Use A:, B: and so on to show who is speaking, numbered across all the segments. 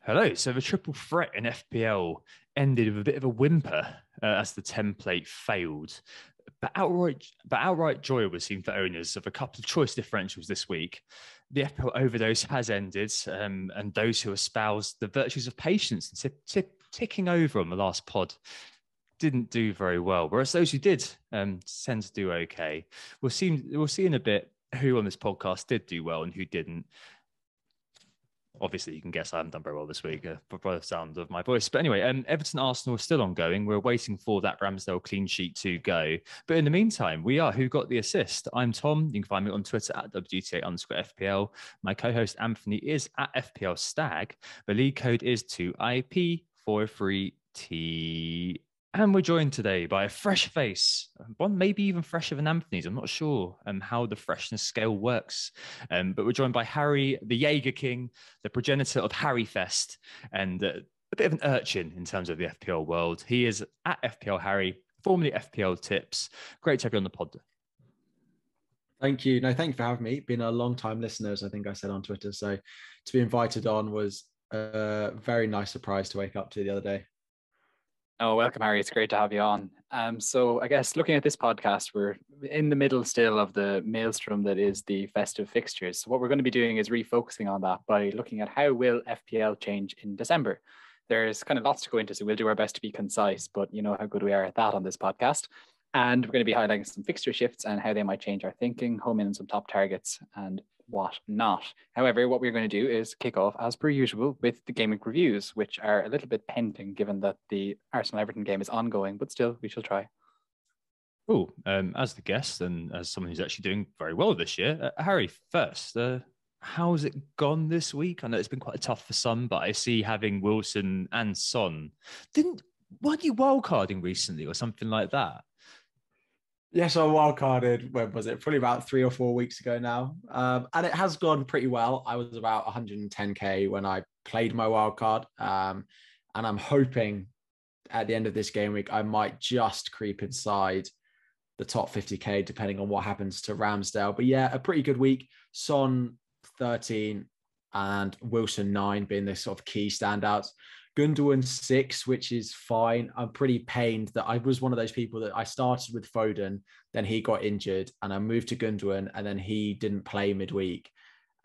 A: Hello. So the triple threat in FPL ended with a bit of a whimper as the template failed. But outright joy was seen for owners of a couple of choice differentials this week. The FPL overdose has ended, and those who espouse the virtues of patience and ticking over on the last pod didn't do very well. Whereas those who did tend to do okay. We'll see in a bit who on this podcast did do well and who didn't. Obviously, you can guess I haven't done very well this week by the sound of my voice. But anyway, Everton Arsenal is still ongoing. We're waiting for that Ramsdale clean sheet to go. But in the meantime, we are Who Got the Assist? I'm Tom. You can find me on Twitter at WGTA_FPL. My co-host Anthony is at FPL Stag. The league code is 2IP43T. And we're joined today by a fresh face, one maybe even fresher than Anthony's. I'm not sure how the freshness scale works. But we're joined by Harry, the Jaeger King, the progenitor of Harry Fest, and a bit of an urchin in terms of the FPL world. He is at FPL Harry, formerly FPL Tipz. Great to have you on the pod.
B: Thank you. No, thank you for having me. Been a long time listener, as I think I said on Twitter. So to be invited on was a very nice surprise to wake up to the other day.
C: Oh, welcome, Harry. It's great to have you on. So I guess looking at this podcast, we're in the middle still of the maelstrom that is the festive fixtures. So what we're going to be doing is refocusing on that by looking at how will FPL change in December. There's kind of lots to go into, so we'll do our best to be concise, but you know how good we are at that on this podcast. And we're going to be highlighting some fixture shifts and how they might change our thinking, home in some top targets and what not. However, what we're going to do is kick off as per usual with the game week reviews, which are a little bit pending given that the Arsenal-Everton game is ongoing, but still we shall try.
A: Oh, as the guest and as someone who's actually doing very well this year, Harry, first, how's it gone this week? I know it's been quite tough for some, but I see having Wilson and Son. Weren't you wildcarding recently or something like that?
B: Yes, I wildcarded. When was it? Probably about 3 or 4 weeks ago now. And it has gone pretty well. I was about 110k when I played my wildcard. And I'm hoping at the end of this game week, I might just creep inside the top 50k, depending on what happens to Ramsdale. But yeah, a pretty good week. Son 13 and Wilson 9 being the sort of key standouts. Gundogan 6, which is fine. I'm pretty pained that I was one of those people that I started with Foden, then he got injured, and I moved to Gundogan, and then he didn't play midweek.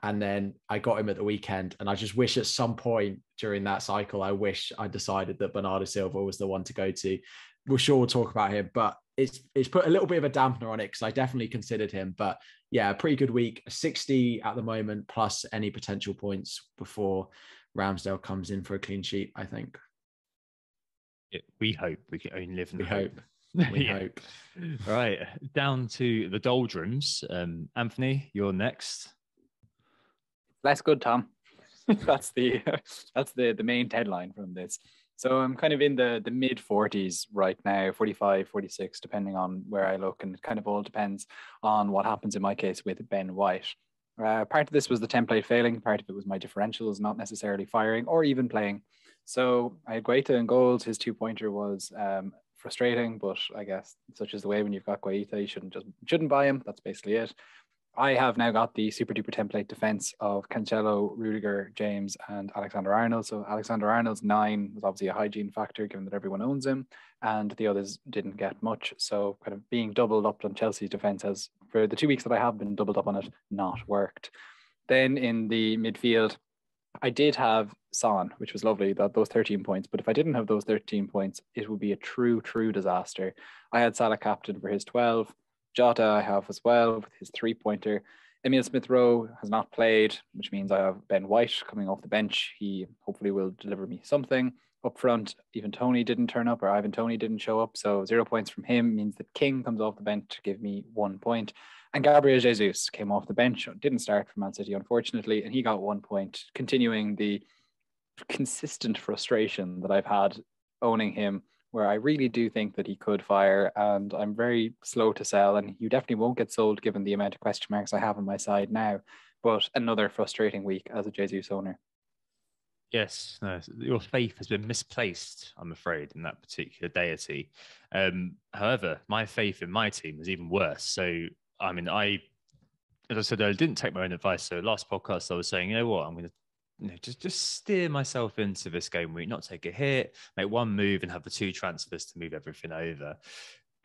B: And then I got him at the weekend, and I just wish at some point during that cycle, I wish I decided that Bernardo Silva was the one to go to. We're sure we'll talk about him, but it's put a little bit of a dampener on it because I definitely considered him. But yeah, a pretty good week, 60 at the moment, plus any potential points before Ramsdale comes in for a clean sheet, I think.
A: We hope. We can only live in
B: hope. We hope.
A: Right, down to the doldrums. Anthony, you're next.
C: That's good, Tom. that's the main headline from this. So I'm kind of in the mid 40s right now, 45, 46, depending on where I look. And it kind of all depends on what happens in my case with Ben White. Part of this was the template failing. Part of it was my differentials not necessarily firing or even playing. So I had Guaita in goals. His 2-pointer was frustrating, but I guess such is the way when you've got Guaita, you shouldn't buy him. That's basically it. I have now got the super duper template defense of Cancelo, Rudiger, James, and Alexander-Arnold. So Alexander-Arnold's 9 was obviously a hygiene factor given that everyone owns him, and the others didn't get much. So kind of being doubled up on Chelsea's defense has, for the 2 weeks that I have been doubled up on it, not worked. Then in the midfield, I did have Son, which was lovely, those 13 points. But if I didn't have those 13 points, it would be a true disaster. I had Salah captain for his 12. Jota I have as well with his 3-pointer. Emile Smith-Rowe has not played, which means I have Ben White coming off the bench. He hopefully will deliver me something. Up front, Ivan Toney didn't turn up, or Ivan Toney didn't show up. So 0 points from him means that King comes off the bench to give me 1 point. And Gabriel Jesus came off the bench, didn't start for Man City, unfortunately, and he got 1 point, continuing the consistent frustration that I've had owning him, where I really do think that he could fire, and I'm very slow to sell, and you definitely won't get sold given the amount of question marks I have on my side now. But another frustrating week as a Jesus owner.
A: Yes, no, your faith has been misplaced, I'm afraid, in that particular deity. However, my faith in my team is even worse. So, I mean, as I said, I didn't take my own advice. So last podcast, I was saying, you know what, I'm going to just steer myself into this game week, not take a hit, make one move and have the 2 transfers to move everything over.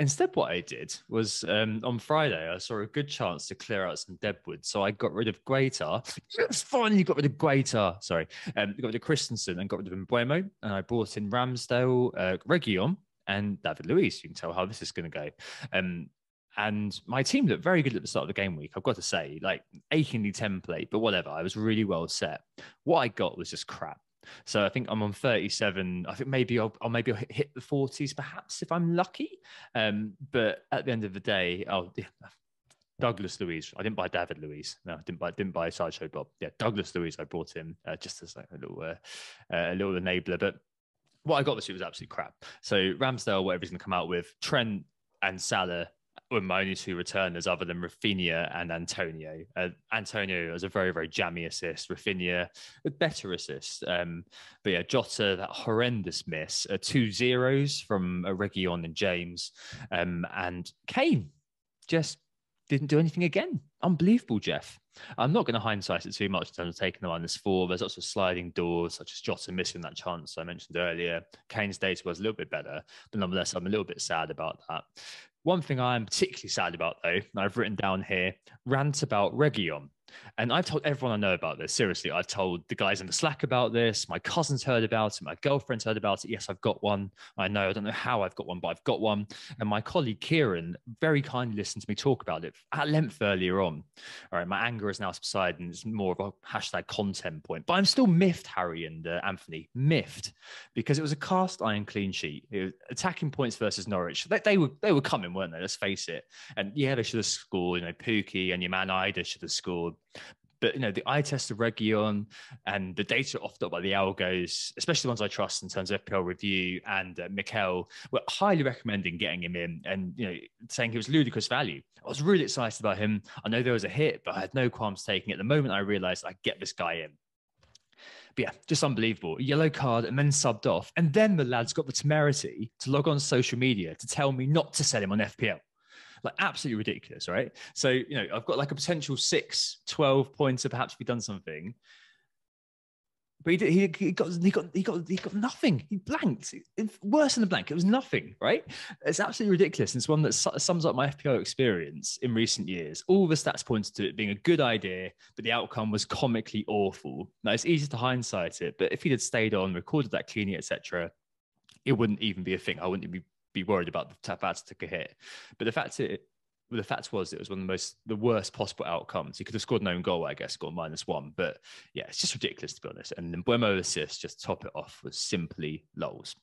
A: Instead, what I did was on Friday, I saw a good chance to clear out some deadwood. So I got rid of Guaita. Finally got rid of Guaita. Sorry. Got rid of Christensen and got rid of Mbuemo. And I brought in Ramsdale, Reguilon, and David Luiz. You can tell how this is going to go. And my team looked very good at the start of the game week. I've got to say, like achingly template, but whatever. I was really well set. What I got was just crap. So I think I'm on 37. I think maybe I'll hit the 40s, perhaps if I'm lucky. But at the end of the day, Douglas Luiz. I didn't buy David Luiz. No, I didn't buy Sideshow Bob. Yeah, Douglas Luiz. I brought him just as like a little enabler. But what I got this week was absolutely crap. So Ramsdale, whatever he's going to come out with, Trent and Salah were my only 2 returners other than Rafinha and Antonio. Antonio was a very, very jammy assist. Rafinha, a better assist. But yeah, Jota, that horrendous miss. 2 zeros from Reguilon and James. And Kane just didn't do anything again. Unbelievable, Jeff. I'm not going to hindsight it too much in terms of taking the -4. There's lots of sliding doors, such as Jota missing that chance I mentioned earlier. Kane's data was a little bit better, but nonetheless, I'm a little bit sad about that. One thing I'm particularly sad about, though, and I've written down here, rant about Reguilon. And I've told everyone I know about this. Seriously, I've told the guys in the Slack about this. My cousin's heard about it. My girlfriend's heard about it. Yes, I've got one. I don't know how I've got one, but I've got one. And my colleague Kieran very kindly listened to me talk about it at length earlier on. All right, my anger is now subsided and it's more of a hashtag content point. But I'm still miffed, Harry and Anthony, miffed, because it was a cast iron clean sheet. It was attacking points versus Norwich. They were coming, weren't they? Let's face it. And yeah, they should have scored. Pookie and your man Ida should have scored. But, the eye test of Reguilon and the data offered up by the algos, especially the ones I trust in terms of FPL Review and Mikel, were highly recommending getting him in and, saying he was ludicrous value. I was really excited about him. I know there was a hit, but I had no qualms taking it. The moment I realized I'd get this guy in. But yeah, just unbelievable. Yellow card and then subbed off. And then the lads got the temerity to log on social media to tell me not to sell him on FPL. Like absolutely ridiculous, right? So, I've got like a potential 6-12 pointer, perhaps if he'd done something. But he got nothing. He blanked. Worse than a blank. It was nothing, right? It's absolutely ridiculous. It's one that sums up my FPL experience in recent years. All the stats pointed to it being a good idea, but the outcome was comically awful. Now, it's easy to hindsight it, but if he'd stayed on, recorded that cleanly, etc., it wouldn't even be a thing. I wouldn't be worried about the fact to take a hit. But the fact was it was one of the worst possible outcomes. He could have scored an own goal, I guess, scored -1. But yeah, it's just ridiculous, to be honest. And then Mbuemo assist, just top it off, was simply lols.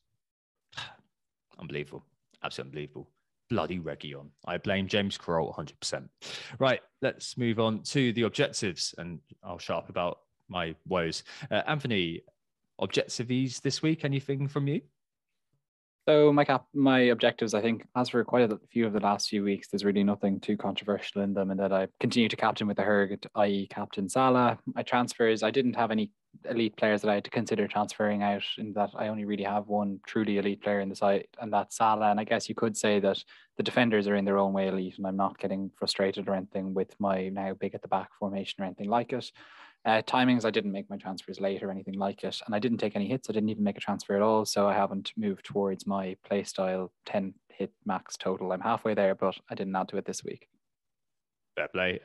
A: Unbelievable. Absolutely unbelievable. Bloody Reguilon. I blame James Carroll 100%. Right, let's move on to the objectives, and I'll shut up about my woes. Anthony, objectives this week, anything from you?
C: So my objectives, I think, as for quite a few of the last few weeks, there's really nothing too controversial in them, and that I continue to captain with the herd, i.e. captain Salah. My transfers, I didn't have any elite players that I had to consider transferring out, in that I only really have one truly elite player in the side, and that's Salah. And I guess you could say that the defenders are in their own way elite, and I'm not getting frustrated or anything with my now big at the back formation or anything like it. Timings, I didn't make my transfers late or anything like it, and I didn't take any hits. I didn't even make a transfer at all, so I haven't moved towards my play style 10 hit max total. I'm halfway there, but I didn't add to it this week.
A: Fair play.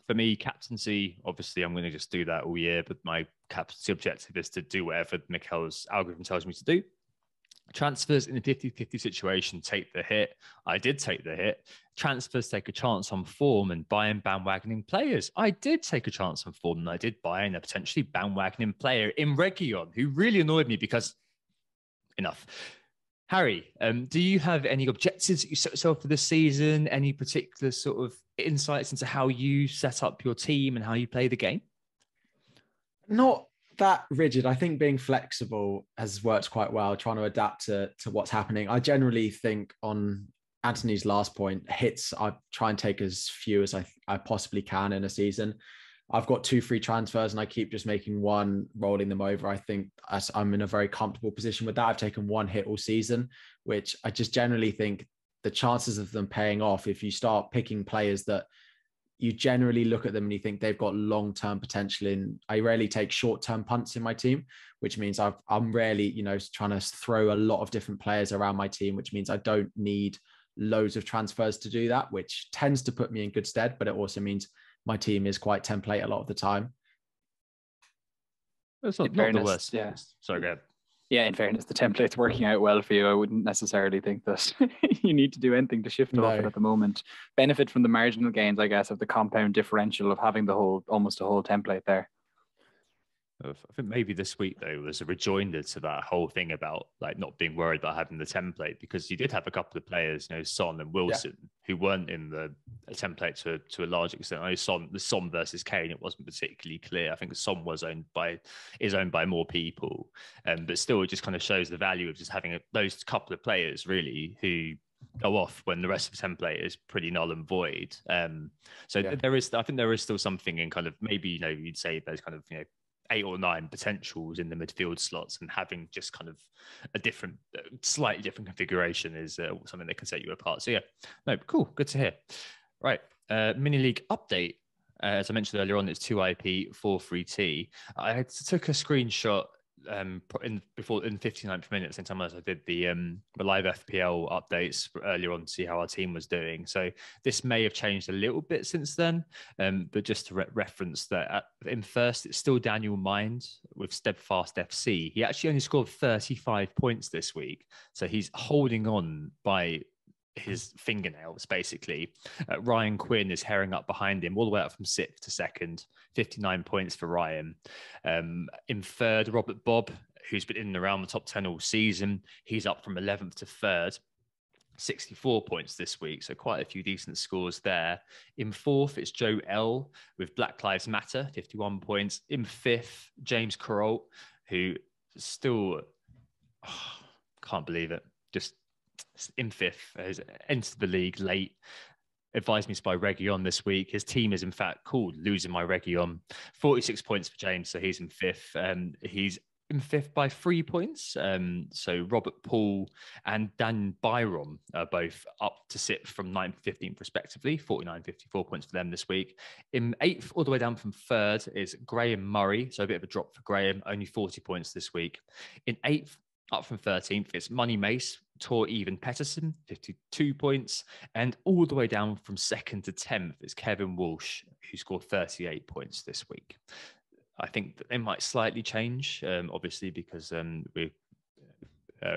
A: For me, captaincy, obviously I'm going to just do that all year, but my captaincy objective is to do whatever Mikel's algorithm tells me to do. Transfers in a 50-50 situation take the hit. I did take the hit. Transfers take a chance on form and buy in bandwagoning players. I did take a chance on form, and I did buy in a potentially bandwagoning player in Reguilon, who really annoyed me because enough. Harry, do you have any objectives that you set yourself for this season? Any particular sort of insights into how you set up your team and how you play the game?
B: Not that rigid. I think being flexible has worked quite well, trying to adapt to what's happening. I generally think, on Anthony's last point, hits, I try and take as few as I possibly can in a season. I've got 2 free transfers and I keep just making one, rolling them over. I think I'm in a very comfortable position with that. I've taken 1 hit all season, which I just generally think the chances of them paying off, if you start picking players that you generally look at them and you think they've got long-term potential I rarely take short-term punts in my team, which means I'm rarely, trying to throw a lot of different players around my team, which means I don't need loads of transfers to do that, which tends to put me in good stead, but it also means my team is quite template a lot of the time.
A: It's not the worst.
C: Yeah.
A: Sorry, go ahead.
C: Yeah, in fairness, the template's working out well for you. I wouldn't necessarily think that you need to do anything to shift off it at the moment. Benefit from the marginal gains, I guess, of the compound differential of having almost a whole template there.
A: I think maybe this week, though, was a rejoinder to that whole thing about like not being worried about having the template, because you did have a couple of players, Son and Wilson, who weren't in the template to a large extent. I know the Son versus Kane, it wasn't particularly clear. I think Son is owned by more people, but still, it just kind of shows the value of just having those couple of players really who go off when the rest of the template is pretty null and void. I think there is still something in kind of maybe you'd say there's kind of 8 or 9 potentials in the midfield slots, and having just kind of a slightly different configuration is something that can set you apart. So cool, good to hear. Right, mini league update. As I mentioned earlier on, it's 2IP 4-3T. I took a screenshot in 59th minute, same time as I did the live FPL updates earlier on to see how our team was doing. So this may have changed a little bit since then, but just to reference that in first, it's still Daniel Mind with Steadfast FC. He actually only scored 35 points this week, so he's holding on by his fingernails, basically. Ryan Quinn is herring up behind him all the way up from 6th to 2nd, 59 points for Ryan. In third, Robert Bob, who's been in and around the top 10 all season. He's up from 11th to 3rd, 64 points this week, so quite a few decent scores there. In fourth, it's Joe L with Black Lives Matter, 51 points. In fifth, James Carroll, who still can't believe it, just in fifth, has entered the league late. Advised me by Region this week. His team is in fact called Losing My Region. 46 points for James, so he's in fifth. He's in fifth by 3 points. So Robert Paul and Dan Byron are both up to sit from 9th, 15th respectively. 49, 54 points for them this week. In 8th, all the way down from 3rd, is Graham Murray. So a bit of a drop for Graham, only 40 points this week. In 8th, up from 13th, it's Money Mace, Tor Even Petterson, 52 points. And all the way down from 2nd to 10th is Kevin Walsh, who scored 38 points this week. I think that they might slightly change, obviously, because we're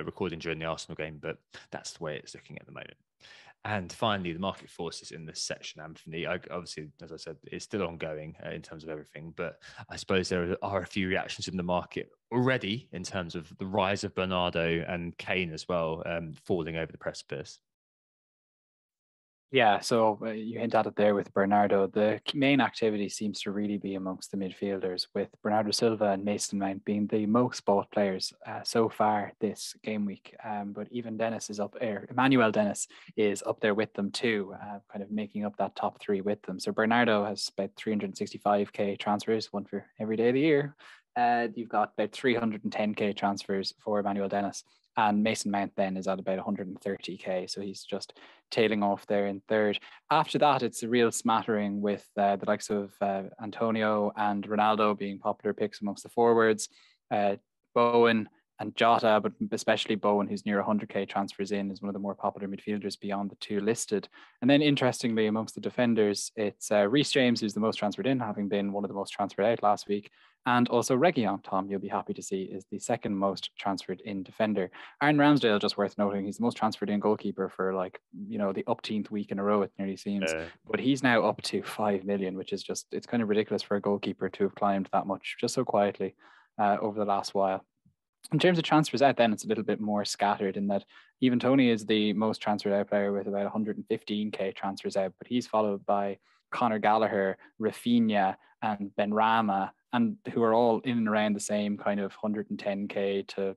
A: recording during the Arsenal game, but that's the way it's looking at the moment. And finally, the market forces in this section, Anthony. Obviously, as I said, it's still ongoing in terms of everything, but I suppose there are a few reactions in the market already in terms of the rise of Bernardo and Kane as well, falling over the precipice.
C: Yeah, so you hint at it there with Bernardo. The main activity seems to really be amongst the midfielders, with Bernardo Silva and Mason Mount being the most bought players so far this game week. But even Dennis is up there. Emmanuel Dennis is up there with them too, kind of making up that top 3 with them. So Bernardo has about 365k transfers, one for every day of the year. You've got about 310k transfers for Emmanuel Dennis. And Mason Mount then is at about 130k. So he's just tailing off there in third. After that, it's a real smattering with the likes of Antonio and Ronaldo being popular picks amongst the forwards. Bowen and Jota, but especially Bowen, who's near 100k transfers in, is one of the more popular midfielders beyond the 2 listed. And then interestingly, amongst the defenders, it's Reece James, who's the most transferred in, having been one of the most transferred out last week. And also Region, Tom, you'll be happy to see, is the 2nd most transferred in defender. Aaron Ramsdale, just worth noting, he's the most transferred in goalkeeper for the upteenth week in a row, it nearly seems. But he's now up to 5 million, which is just, it's kind of ridiculous for a goalkeeper to have climbed that much just so quietly over the last while. In terms of transfers out, then it's a little bit more scattered in that even Tony is the most transferred out player with about 115k transfers out, but he's followed by Conor Gallagher, Rafinha, and Benrahma, and who are all in and around the same kind of 110k to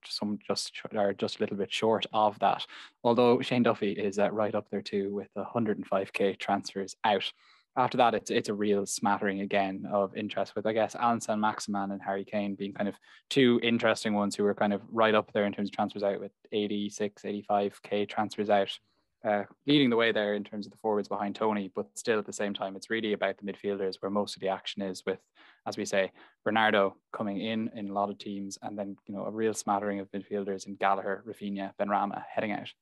C: some just a little bit short of that. Although Shane Duffy is right up there too with 105k transfers out. After that, it's a real smattering again of interest, with I guess Alan Saint-Maximin and Harry Kane being kind of 2 interesting ones who were kind of right up there in terms of transfers out with 86, 85k transfers out. leading the way there in terms of the forwards behind Tony, but still at the same time, it's really about the midfielders where most of the action is with, as we say, Bernardo coming in a lot of teams, and then, you know, a real smattering of midfielders in Gallagher, Rafinha, Benrahma heading out.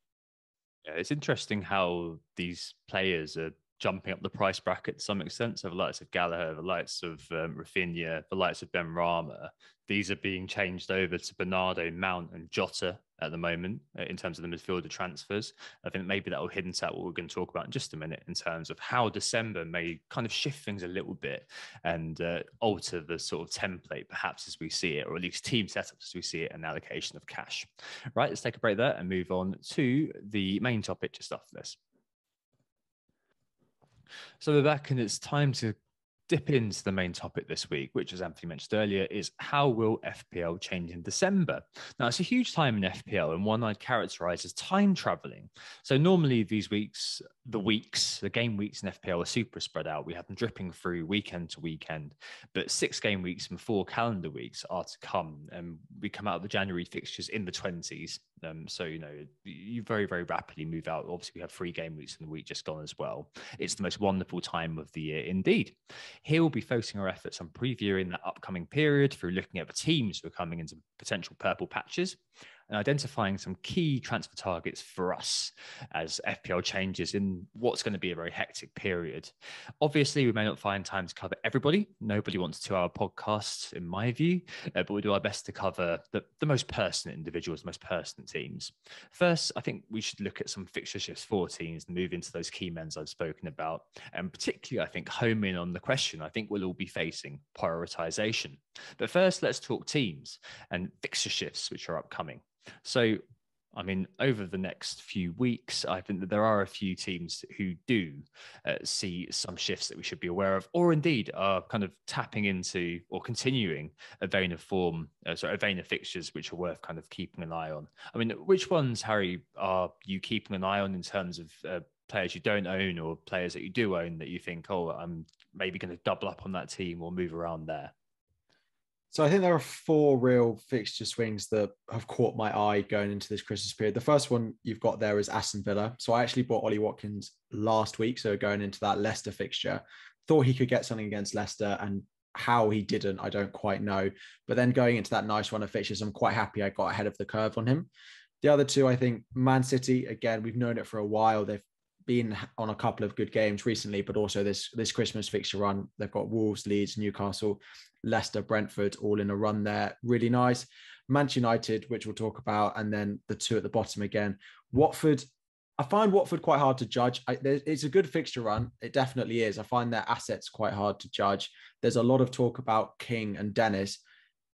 A: Yeah, it's interesting how these players are jumping up the price bracket to some extent. So the likes of Gallagher, the likes of Rafinha, the likes of Benrahma, these are being changed over to Bernardo, Mount and Jota at the moment in terms of the midfielder transfers. I think maybe that will hint at what we're going to talk about in just a minute in terms of how December may kind of shift things a little bit and alter the sort of template perhaps as we see it, or at least team setups as we see it, and allocation of cash. Right, let's take a break there and move on to the main topic just after this. So we're back and it's time to dip into the main topic this week, which, as Anthony mentioned earlier, is how will FPL change in December? Now, it's a huge time in FPL and one I'd characterize as time traveling. So normally these weeks, the game weeks in FPL are super spread out. We have them dripping through weekend to weekend, but 6 game weeks and 4 calendar weeks are to come. And we come out of the January fixtures in the 20s. So, you know, you very, very rapidly move out. Obviously, we have 3 game weeks in the week just gone as well. It's the most wonderful time of the year indeed. Here we'll be focusing our efforts on previewing that upcoming period through looking at the teams who are coming into potential purple patches and identifying some key transfer targets for us as FPL changes in what's going to be a very hectic period. Obviously, we may not find time to cover everybody. Nobody wants a 2-hour podcast, in my view, but we'll do our best to cover the most pertinent individuals, the most pertinent teams. First, I think we should look at some fixture shifts for teams and move into those key men's I've spoken about. And particularly, I think, home in on the question I think we'll all be facing: prioritization. But first, let's talk teams and fixture shifts, which are upcoming. So, I mean, over the next few weeks, I think that there are a few teams who do see some shifts that we should be aware of, or indeed are kind of tapping into or continuing a vein of a vein of fixtures which are worth kind of keeping an eye on. I mean, which ones, Harry, are you keeping an eye on in terms of players you don't own or players that you do own that you think, oh, I'm maybe going to double up on that team or move around there?
B: So I think there are 4 real fixture swings that have caught my eye going into this Christmas period. The first one you've got there is Aston Villa. So I actually bought Ollie Watkins last week. So going into that Leicester fixture, thought he could get something against Leicester, and how he didn't, I don't quite know. But then going into that nice run of fixtures, I'm quite happy I got ahead of the curve on him. The other 2, I think Man City, again, we've known it for a while. They've been on a couple of good games recently, but also this Christmas fixture run, they've got Wolves, Leeds, Newcastle, Leicester, Brentford, all in a run there. Really nice. Manchester United, which we'll talk about, and then the 2 at the bottom again. Watford, I find Watford quite hard to judge. It's a good fixture run. It definitely is. I find their assets quite hard to judge. There's a lot of talk about King and Dennis.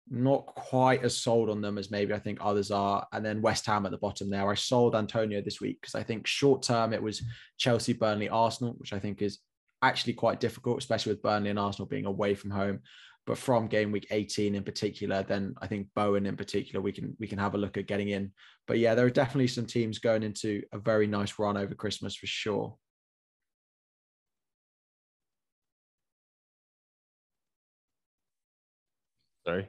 B: Not quite as sold on them as maybe I think others are. And then West Ham at the bottom there. I sold Antonio this week because I think short term it was Chelsea, Burnley, Arsenal, which I think is actually quite difficult, especially with Burnley and Arsenal being away from home. But from game week 18 in particular, then I think Bowen in particular, we can have a look at getting in. But yeah, there are definitely some teams going into a very nice run over Christmas for sure.
A: Sorry.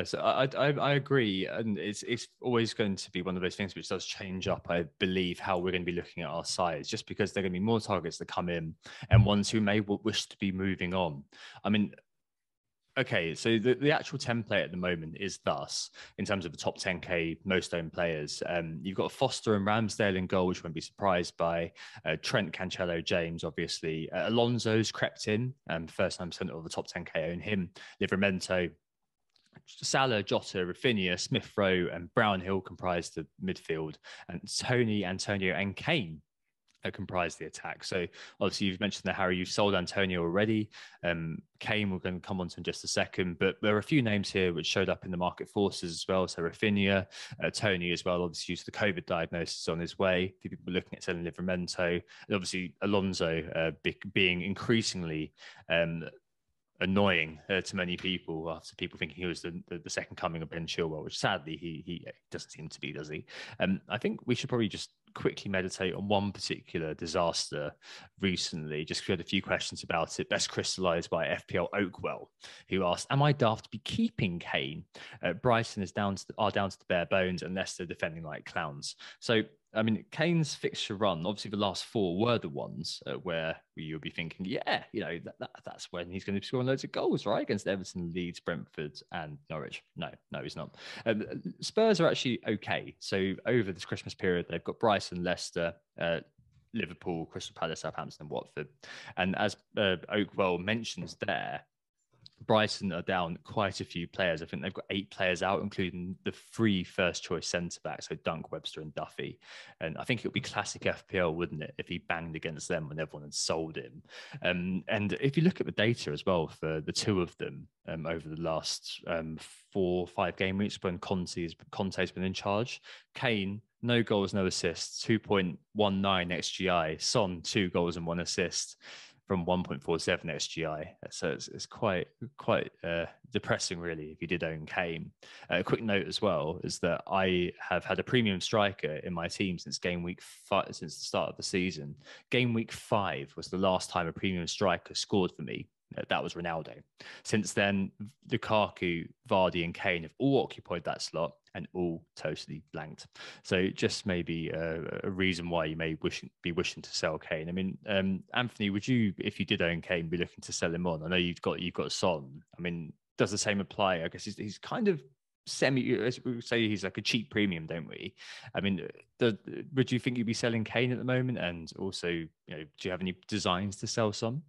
A: So I agree, and it's always going to be one of those things which does change up, I believe, how we're going to be looking at our sides, just because there are going to be more targets that come in and ones who may wish to be moving on. I mean, okay, so the actual template at the moment is thus, in terms of the top 10K most owned players. You've got Foster and Ramsdale in goal, which you won't be surprised by. Trent, Cancelo, James, obviously. Alonso's crept in, first 9% of the top 10K own him. Livramento, Salah, Jota, Rafinha, Smith Rowe, and Brownhill comprise the midfield, and Tony, Antonio, and Kane comprise the attack. So obviously you've mentioned that, Harry, you've sold Antonio already. Kane, we're going to come on to in just a second, but there are a few names here which showed up in the market forces as well. So Rafinha, Tony as well, obviously due to the COVID diagnosis on his way. People looking at selling Livramento, and obviously Alonso being increasingly annoying to many people after people thinking he was the second coming of Ben Chilwell, which sadly he doesn't seem to be, does he? I think we should probably just quickly meditate on one particular disaster recently, just because we had a few questions about it, best crystallized by FPL Oakwell, who asked, am I daft to be keeping Kane? Brighton are down to the bare bones and Leicester defending like clowns. So, I mean, Kane's fixture run, obviously the last four were the ones where you'll be thinking, yeah, that's when he's going to be scoring loads of goals, right? Against Everton, Leeds, Brentford and Norwich. No, he's not. Spurs are actually okay. So over this Christmas period, they've got Brighton, Leicester, Liverpool, Crystal Palace, Southampton and Watford. And as Oakwell mentions there, Brighton are down quite a few players. I think they've got 8 players out, including the 3 first-choice centre-backs, so Dunk, Webster and Duffy. And I think it would be classic FPL, wouldn't it, if he banged against them when everyone had sold him. And if you look at the data as well for the 2 of them over the last 4 or 5 game weeks when Conte's been in charge, Kane, no goals, no assists, 2.19 XGI. Son, 2 goals and 1 assist from 1.47 XGI. So it's quite depressing, really, if you did own Kane. A quick note as well is that I have had a premium striker in my team since game week 5, since the start of the season. Game week 5 was the last time a premium striker scored for me. That was Ronaldo. Since then, Lukaku, Vardy and Kane have all occupied that slot and all totally blanked. So just maybe a reason why you may be wishing to sell Kane. I mean, Anthony, would you, if you did own Kane, be looking to sell him on? I know you've got Son. I mean, does the same apply? I guess he's kind of we say he's like a cheap premium, don't we? I mean, would you think you'd be selling Kane at the moment? And also, do you have any designs to sell Son?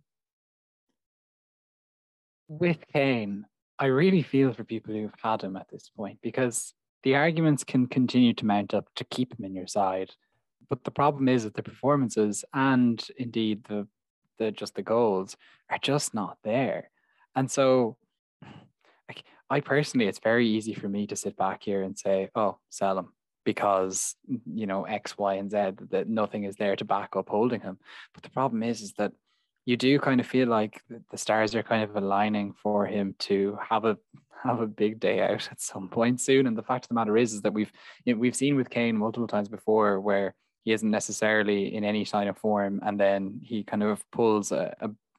C: With Kane, I really feel for people who've had him at this point, because the arguments can continue to mount up to keep him in your side. But the problem is that the performances and indeed the goals are just not there. And so I personally, it's very easy for me to sit back here and say, oh, sell him because, X, Y, and Z, that nothing is there to back up holding him. But the problem is that you do kind of feel like the stars are kind of aligning for him to have a big day out at some point soon. And the fact of the matter is that we've seen with Kane multiple times before where he isn't necessarily in any sign of form, and then he kind of pulls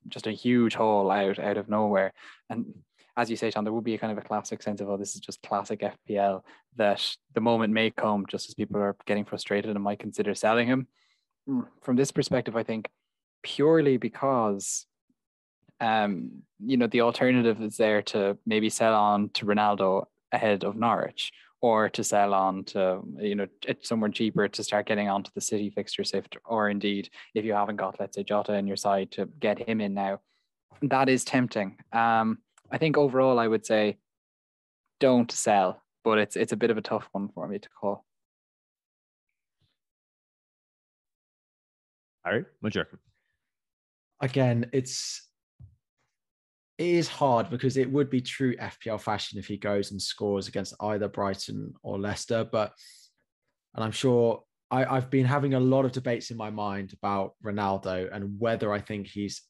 C: just a huge haul out of nowhere. And as you say, Tom, there will be a kind of a classic sense of, oh, this is just classic FPL, that the moment may come just as people are getting frustrated and might consider selling him. From this perspective, I think purely because the alternative is there to maybe sell on to Ronaldo ahead of Norwich, or to sell on to somewhere cheaper to start getting onto the City fixture shift, or indeed if you haven't got, let's say, Jota in your side, to get him in now. That is tempting. I think overall I would say don't sell, but it's a bit of a tough one for me to call.
A: Harry, what do you reckon?
B: Again, it is hard because it would be true FPL fashion if he goes and scores against either Brighton or Leicester. And I'm sure I've been having a lot of debates in my mind about Ronaldo and whether I think he's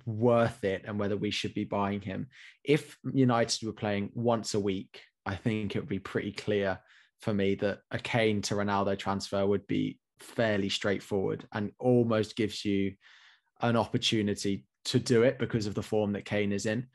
B: worth it and whether we should be buying him. If United were playing once a week, I think it would be pretty clear for me that a Kane to Ronaldo transfer would be fairly straightforward and almost gives you an opportunity to do it because of the form that Kane is in.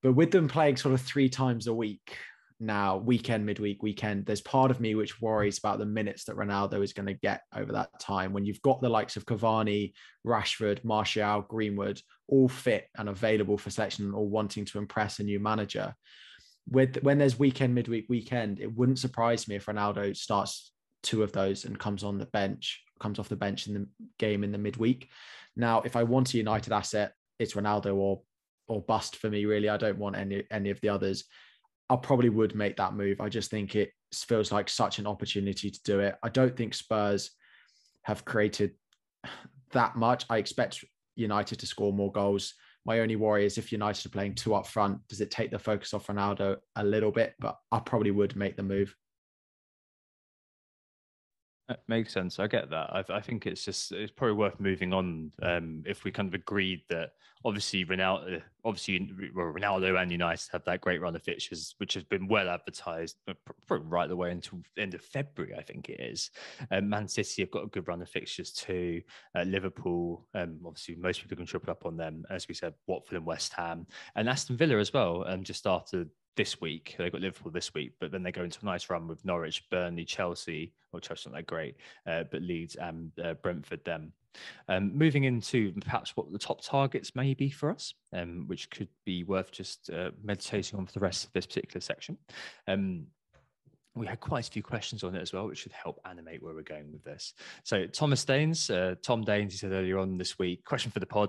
B: But with them playing sort of 3 times a week now, weekend, midweek, weekend, there's part of me which worries about the minutes that Ronaldo is going to get over that time. When you've got the likes of Cavani, Rashford, Martial, Greenwood, all fit and available for selection, or wanting to impress a new manager. When there's weekend, midweek, weekend, it wouldn't surprise me if Ronaldo starts 2 of those and comes off the bench in the game in the midweek. Now, if I want a United asset, it's Ronaldo or bust for me, really. I don't want any of the others. I probably would make that move. I just think it feels like such an opportunity to do it. I don't think Spurs have created that much. I expect United to score more goals. My only worry is if United are playing 2 up front, does it take the focus off Ronaldo a little bit? But I probably would make the move.
A: That makes sense. I get that. I think it's probably worth moving on. If we kind of agreed that Ronaldo and United have that great run of fixtures, which has been well advertised, probably right the way until the end of February, I think it is. Man City have got a good run of fixtures too. Liverpool, obviously most people can triple up on them. As we said, Watford and West Ham, and Aston Villa as well. Just after this week. They've got Liverpool this week, but then they go into a nice run with Norwich, Burnley, Chelsea. Well, Chelsea not that great, but Leeds and Brentford then. Moving into perhaps what the top targets may be for us, which could be worth just meditating on for the rest of this particular section. We had quite a few questions on it as well, which should help animate where we're going with this. So Tom Daines, he said earlier on this week, question for the pod,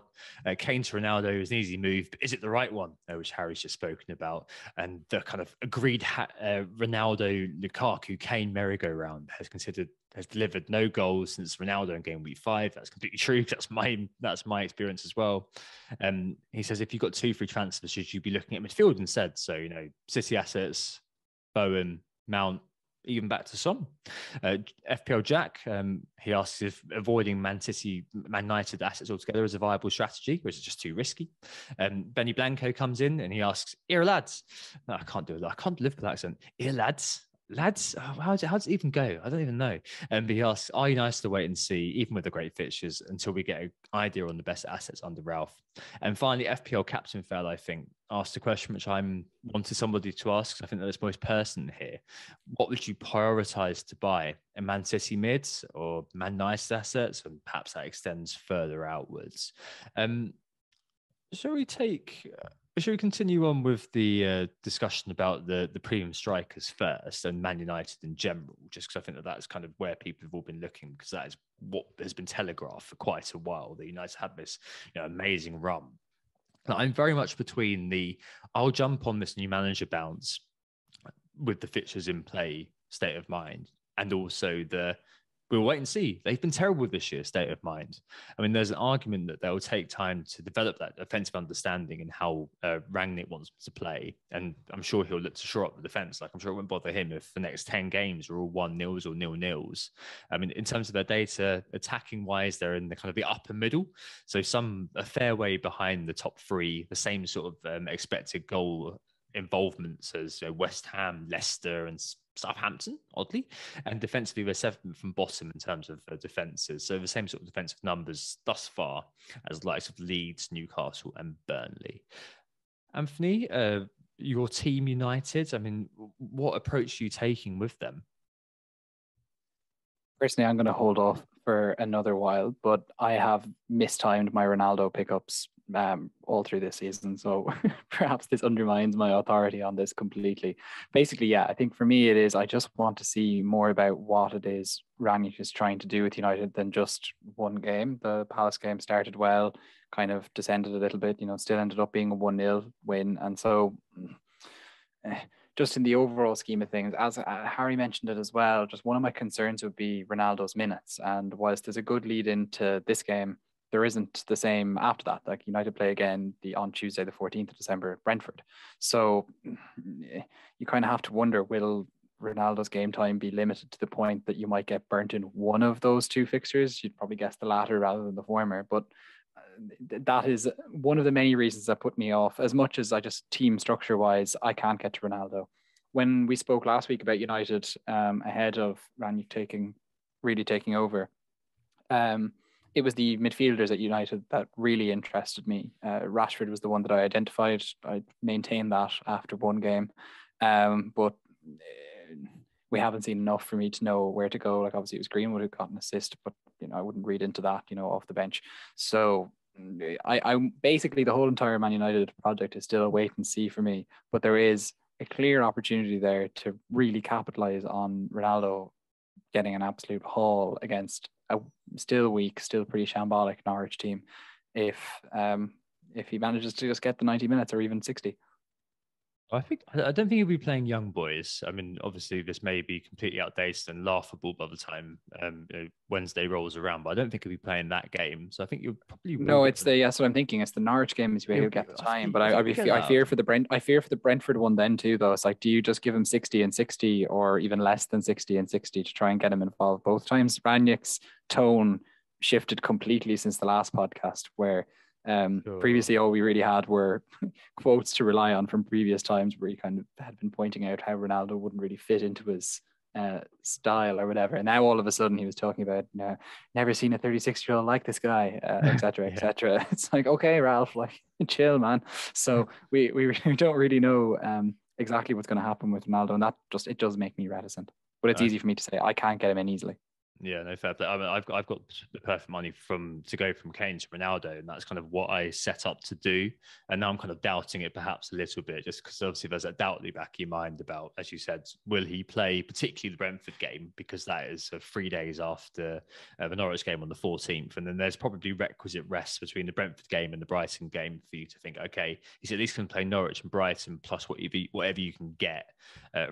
A: Kane to Ronaldo is an easy move, but is it the right one? Which Harry's just spoken about. And the kind of agreed Ronaldo, Lukaku, Kane merry-go-round has delivered no goals since Ronaldo in game week 5. That's completely true. That's my experience as well. He says, if you've got 2 free transfers, should you be looking at midfield instead? So, City assets, Bowen, Mount, even back to Son. FPL Jack, he asks if avoiding Man United assets altogether is a viable strategy, or is it just too risky? Benny Blanco comes in and he asks, "Here, lads." No, I can't do that. I can't live with that accent. "Here, lads." Lads, how does it even go? I don't even know. But he asks, are you nice to wait and see, even with the great fixtures, until we get an idea on the best assets under Ralph? And finally, FPL Captain Fell, I think, asked a question which I'm wanted somebody to ask, because I think that it's most pertinent here. What would you prioritize to buy? A Man City mids or Man United assets? And perhaps that extends further outwards. Shall we continue on with the discussion about the premium strikers first and Man United in general, just because I think that's kind of where people have all been looking, because that is what has been telegraphed for quite a while. The United had this amazing run. Now, I'm very much between I'll jump on this new manager bounce with the fixtures in play state of mind, and also we'll wait and see. They've been terrible this year, state of mind. I mean, there's an argument that they'll take time to develop that offensive understanding and how Rangnick wants to play. And I'm sure he'll look to shore up the defense. Like, I'm sure it won't bother him if the next 10 games are all 1-0s or 0-0s. I mean, in terms of their data, attacking wise, they're in the kind of the upper middle. So a fair way behind the top 3, the same sort of expected goal involvements as West Ham, Leicester, and Southampton, oddly, and defensively we're 7th from bottom in terms of defences. So the same sort of defensive numbers thus far as likes of Leeds, Newcastle, and Burnley. Anthony, your team United, I mean, what approach are you taking with them?
C: Personally, I'm going to hold off for another while, but I have mistimed my Ronaldo pickups all through this season. So perhaps this undermines my authority on this completely. Basically, yeah, I think for me it is, I just want to see more about what it is Rangnick is trying to do with United than just one game. The Palace game started well, kind of descended a little bit, still ended up being a 1-0 win. And so just in the overall scheme of things, as Harry mentioned it as well, just one of my concerns would be Ronaldo's minutes. And whilst there's a good lead into this game, there isn't the same after that. Like, United play again on Tuesday, the 14th of December at Brentford. So you kind of have to wonder, will Ronaldo's game time be limited to the point that you might get burnt in one of those 2 fixtures? You'd probably guess the latter rather than the former. But that is one of the many reasons that put me off. As much as I just team structure wise, I can't get to Ronaldo. When we spoke last week about United ahead of Rangnick really taking over, it was the midfielders at United that really interested me. Rashford was the one that I identified. I maintained that after one game, but we haven't seen enough for me to know where to go. Like, obviously it was Greenwood who got an assist, but I wouldn't read into that, off the bench. So I basically, the whole entire Man United project is still a wait and see for me, but there is a clear opportunity there to really capitalize on Ronaldo getting an absolute haul against a still weak, still pretty shambolic Norwich team, if he manages to just get the 90 minutes or even 60.
A: I don't think he'll be playing young boys. I mean, obviously, this may be completely outdated and laughable by the time Wednesday rolls around, but I don't think he'll be playing that game. So I think you probably will
C: No,
A: get.
C: that's what I'm thinking. It's the Norwich game is where he'll get the time. But
A: I think
C: I fear for I fear for the Brentford one then too, though. It's like, do you just give him 60 and 60 or even less than 60 and 60 to try and get him involved? Both times Ranić's tone shifted completely since the last podcast, where previously all we really had were quotes to rely on from previous times where he kind of had been pointing out how Ronaldo wouldn't really fit into his style or whatever. And now all of a sudden he was talking about never seen a 36-year-old like this guy, etc. etc. It's like, okay, Ralph, like chill, man. So we don't really know exactly what's going to happen with Ronaldo, and it does make me reticent. But it's easy for me to say I can't get him in easily.
A: Yeah, no, fair play. I mean, I've got the perfect money to go from Kane to Ronaldo, and that's kind of what I set up to do. And now I'm kind of doubting it perhaps a little bit, just because obviously there's that doubt in the back of your mind about, as you said, will he play, particularly the Brentford game, because that is 3 days after the Norwich game on the 14th, and then there's probably requisite rest between the Brentford game and the Brighton game for you to think, okay, he's at least going to play Norwich and Brighton plus whatever you can get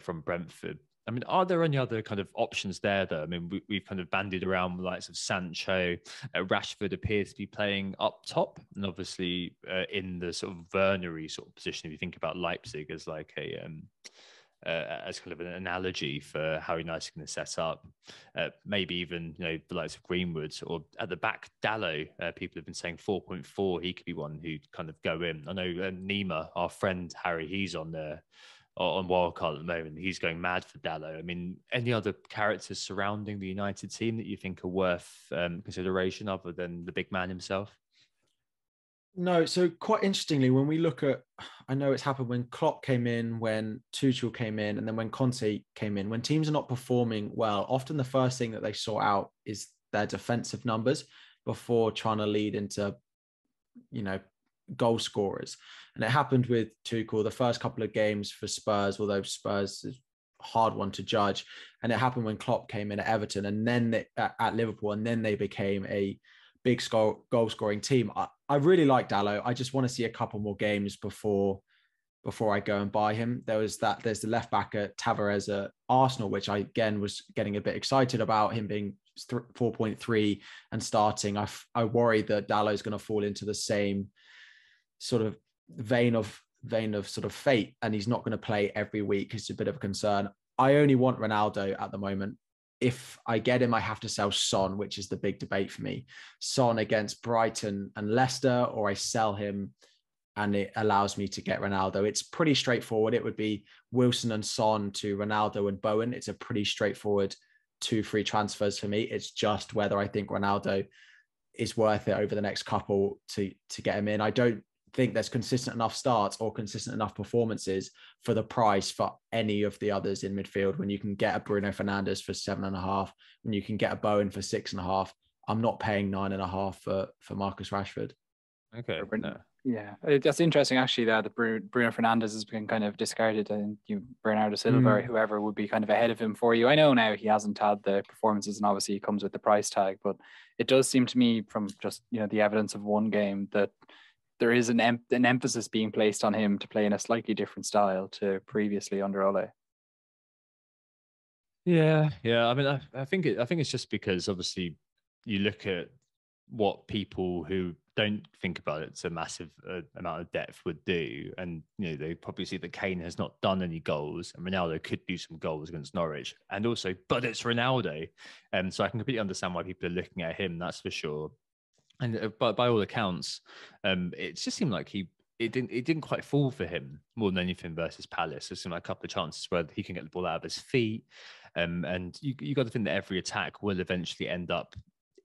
A: from Brentford. I mean, are there any other kind of options there, though? I mean, we've kind of bandied around the likes of Sancho. Rashford appears to be playing up top, and obviously in the sort of Werner-y sort of position. If you think about Leipzig as like as kind of an analogy for how United are going to set up, maybe even the likes of Greenwood, or at the back Dallo. People have been saying 4.4. He could be one who kind of go in. I know Nima, our friend Harry, he's on wildcard at the moment. He's going mad for Dallo. I mean, any other characters surrounding the United team that you think are worth consideration other than the big man himself?
B: No, so quite interestingly, when we look at, I know it's happened when Klopp came in, when Tuchel came in, and then when Conte came in, when teams are not performing well, often the first thing that they sort out is their defensive numbers before trying to lead into, goal scorers. And it happened with Tuchel the first couple of games for Spurs, although Spurs is a hard one to judge. And it happened when Klopp came in at Everton and then at Liverpool, and then they became a big goal scoring team. I really like Dallo. I just want to see a couple more games before I go and buy him. There's the left back at Tavares at Arsenal, which I again was getting a bit excited about him being 4.3 and starting. I worry that Dallo is going to fall into the same sort of vein of sort of fate, and he's not going to play every week. It's a bit of a concern. I only want Ronaldo at the moment. If I get him, I have to sell Son, which is the big debate for me. Son against Brighton and Leicester, or I sell him and it allows me to get Ronaldo. It's pretty straightforward. It would be Wilson and Son to Ronaldo and Bowen. It's a pretty straightforward 2 free transfers for me. It's just whether I think Ronaldo is worth it over the next couple to get him in. I don't think there's consistent enough starts or consistent enough performances for the price for any of the others in midfield. When you can get a Bruno Fernandes for 7.5, when you can get a Bowen for 6.5, I'm not paying 9.5 for Marcus Rashford.
A: Okay. No.
C: Yeah, that's interesting actually that Bruno Fernandes has been kind of discarded, and Bernardo Silva or whoever would be kind of ahead of him for you. I know now he hasn't had the performances, and obviously he comes with the price tag, but it does seem to me from just the evidence of one game that there is an emphasis being placed on him to play in a slightly different style to previously under Ole.
A: Yeah. I mean, I think it's just because obviously you look at what people who don't think about it to a massive amount of depth would do, and they probably see that Kane has not done any goals, and Ronaldo could do some goals against Norwich, and also, but it's Ronaldo, so I can completely understand why people are looking at him. That's for sure. And by all accounts, it just seemed like it didn't quite fall for him more than anything versus Palace. There seemed like a couple of chances where he can get the ball out of his feet, and you got to think that every attack will eventually end up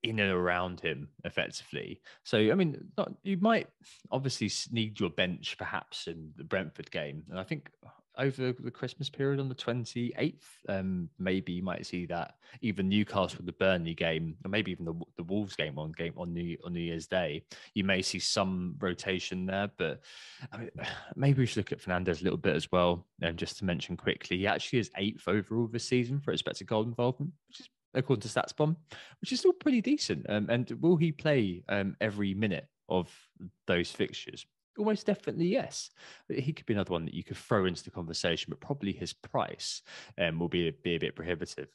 A: in and around him effectively. So, I mean, you might obviously need your bench perhaps in the Brentford game. And I think over the Christmas period on the 28th, maybe you might see that even Newcastle with the Burnley game, or maybe even the Wolves game on New Year's Day, you may see some rotation there. But I mean, maybe we should look at Fernandes a little bit as well. And just to mention quickly, he actually is 8th overall this season for expected goal involvement, which is according to StatsBomb, which is still pretty decent. And will he play every minute of those fixtures? Almost definitely, yes. He could be another one that you could throw into the conversation, but probably his price will be a bit prohibitive.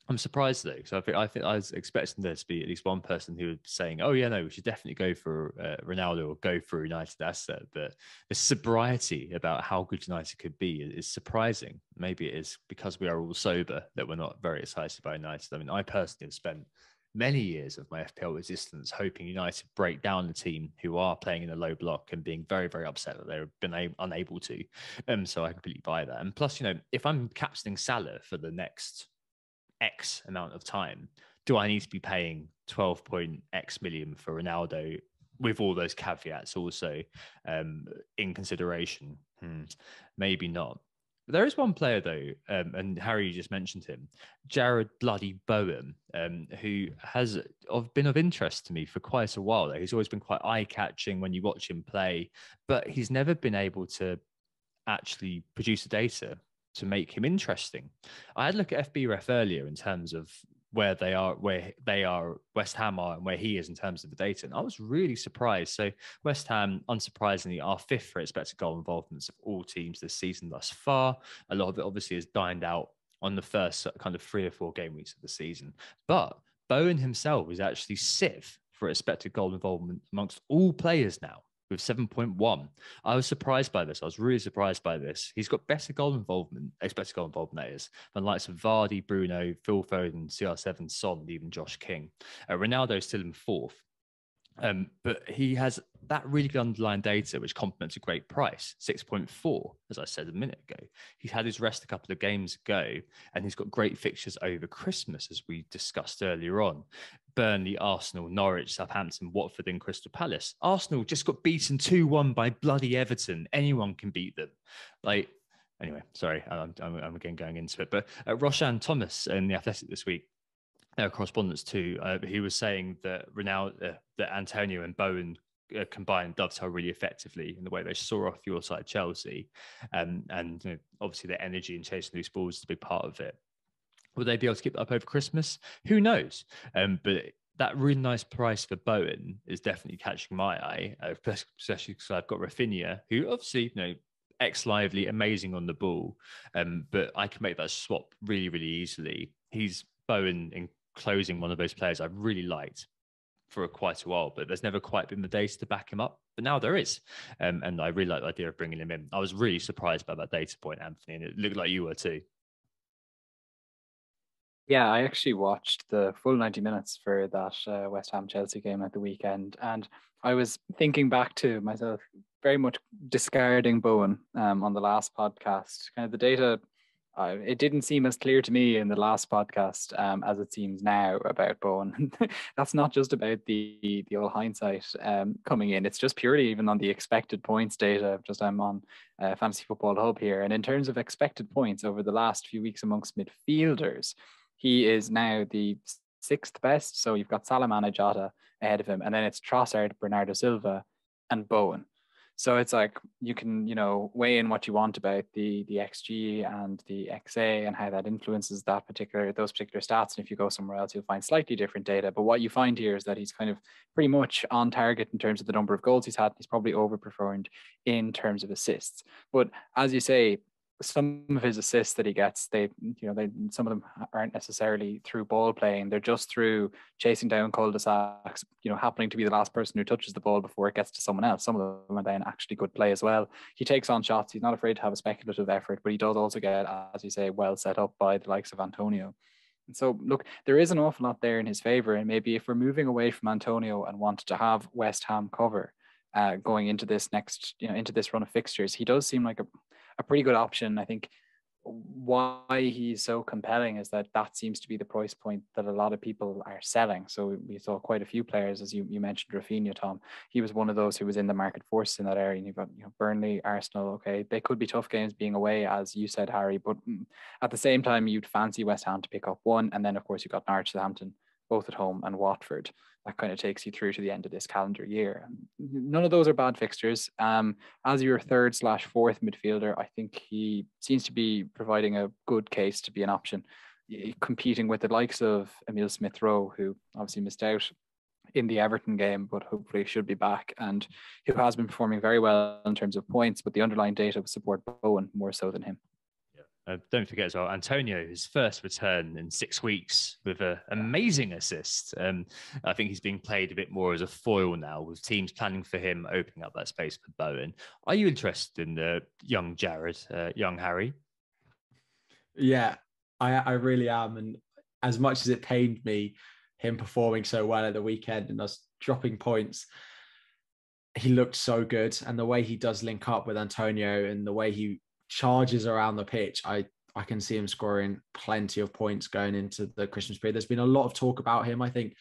A: I'm surprised though, because I think I was expecting there to be at least one person who was saying, "Oh yeah, no, we should definitely go for Ronaldo or go for United asset." But the sobriety about how good United could be is surprising. Maybe it is because we are all sober that we're not very excited by United. I mean, I personally have spent many years of my FPL existence hoping United break down the team who are playing in a low block and being very, very upset that they've been unable to. So I completely buy that. And plus, if I'm captaining Salah for the next X amount of time, do I need to be paying 12.x million for Ronaldo with all those caveats also in consideration? Maybe not. But there is one player though, and Harry just mentioned him, Jared Bloody Bowen, who has been of interest to me for quite a while. He's always been quite eye-catching when you watch him play, but he's never been able to actually produce the data to make him interesting. I had a look at FBref earlier in terms of where they are, West Ham are, and where he is in terms of the data. And I was really surprised. So West Ham, unsurprisingly, are fifth for expected goal involvements of all teams this season thus far. A lot of it obviously has dined out on the first kind of 3 or 4 game weeks of the season. But Bowen himself is actually sixth for expected goal involvement amongst all players now, with 7.1. I was surprised by this. I was really surprised by this. He's got better goal involvement, expected goal involvement, that is, than likes of Vardy, Bruno, Phil Foden, CR7, Son, and even Josh King. Ronaldo is still in fourth. But he has that really good underlying data, which complements a great price, 6.4, as I said a minute ago. He's had his rest a couple of games ago, and he's got great fixtures over Christmas, as we discussed earlier on. Burnley, Arsenal, Norwich, Southampton, Watford, and Crystal Palace. Arsenal just got beaten 2-1 by bloody Everton. Anyone can beat them. Anyway, sorry, I'm again going into it. But Roshan Thomas in The Athletic this week, correspondence too, he was saying that that Antonio and Bowen combined dovetail really effectively in the way they saw off your side Chelsea, and obviously their energy in chasing loose balls is a big part of it. Will they be able to keep that up over Christmas? Who knows? But that really nice price for Bowen is definitely catching my eye, especially because I've got Rafinha, who obviously ex-lively, amazing on the ball, but I can make that swap really, really easily. He's Bowen in closing, one of those players I've really liked for quite a while, but there's never quite been the data to back him up. But now there is, and I really like the idea of bringing him in. I was really surprised by that data point, Anthony, and it looked like you were too.
C: Yeah, I actually watched the full 90 minutes for that West Ham Chelsea game at the weekend, and I was thinking back to myself, very much discarding Bowen on the last podcast. Kind of the data, it didn't seem as clear to me in the last podcast as it seems now about Bowen. That's not just about the old hindsight coming in. It's just purely even on the expected points data. I'm on Fantasy Football Hub here, and in terms of expected points over the last few weeks amongst midfielders, he is now the 6th best. So you've got Salah, Mane, Jota ahead of him, and then it's Trossard, Bernardo Silva, and Bowen. So it's like you can, weigh in what you want about the XG and the XA and how that influences those particular stats. And if you go somewhere else, you'll find slightly different data. But what you find here is that he's kind of pretty much on target in terms of the number of goals he's had. He's probably overperformed in terms of assists. But as you say, some of his assists that he gets, some of them aren't necessarily through ball playing. They're just through chasing down cul-de-sacs, happening to be the last person who touches the ball before it gets to someone else. Some of them are then actually good play as well. He takes on shots. He's not afraid to have a speculative effort, but he does also get, as you say, well set up by the likes of Antonio. And so, look, there is an awful lot there in his favor. And maybe if we're moving away from Antonio and want to have West Ham cover going into this into this run of fixtures, he does seem like a pretty good option. I think why he's so compelling is that seems to be the price point that a lot of people are selling. So we saw quite a few players, as you mentioned, Rafinha, Tom. He was one of those who was in the market force in that area. And you've got Burnley, Arsenal. Okay, they could be tough games being away, as you said, Harry. But at the same time, you'd fancy West Ham to pick up one, and then of course you've got Norwich, Southampton, both at home, and Watford. That kind of takes you through to the end of this calendar year. None of those are bad fixtures. As your 3rd/4th midfielder, I think he seems to be providing a good case to be an option, competing with the likes of Emile Smith-Rowe, who obviously missed out in the Everton game, but hopefully should be back, and who has been performing very well in terms of points, but the underlying data would support Bowen more so than him.
A: Don't forget as well, Antonio, his first return in 6 weeks with an amazing assist. I think he's being played a bit more as a foil now, with teams planning for him, opening up that space for Bowen. Are you interested in the young Jared, young Harry?
B: Yeah, I really am. And as much as it pained me, him performing so well at the weekend and us dropping points, he looked so good. And the way he does link up with Antonio and the way he charges around the pitch, I can see him scoring plenty of points going into the Christmas period. There's been a lot of talk about him, I think,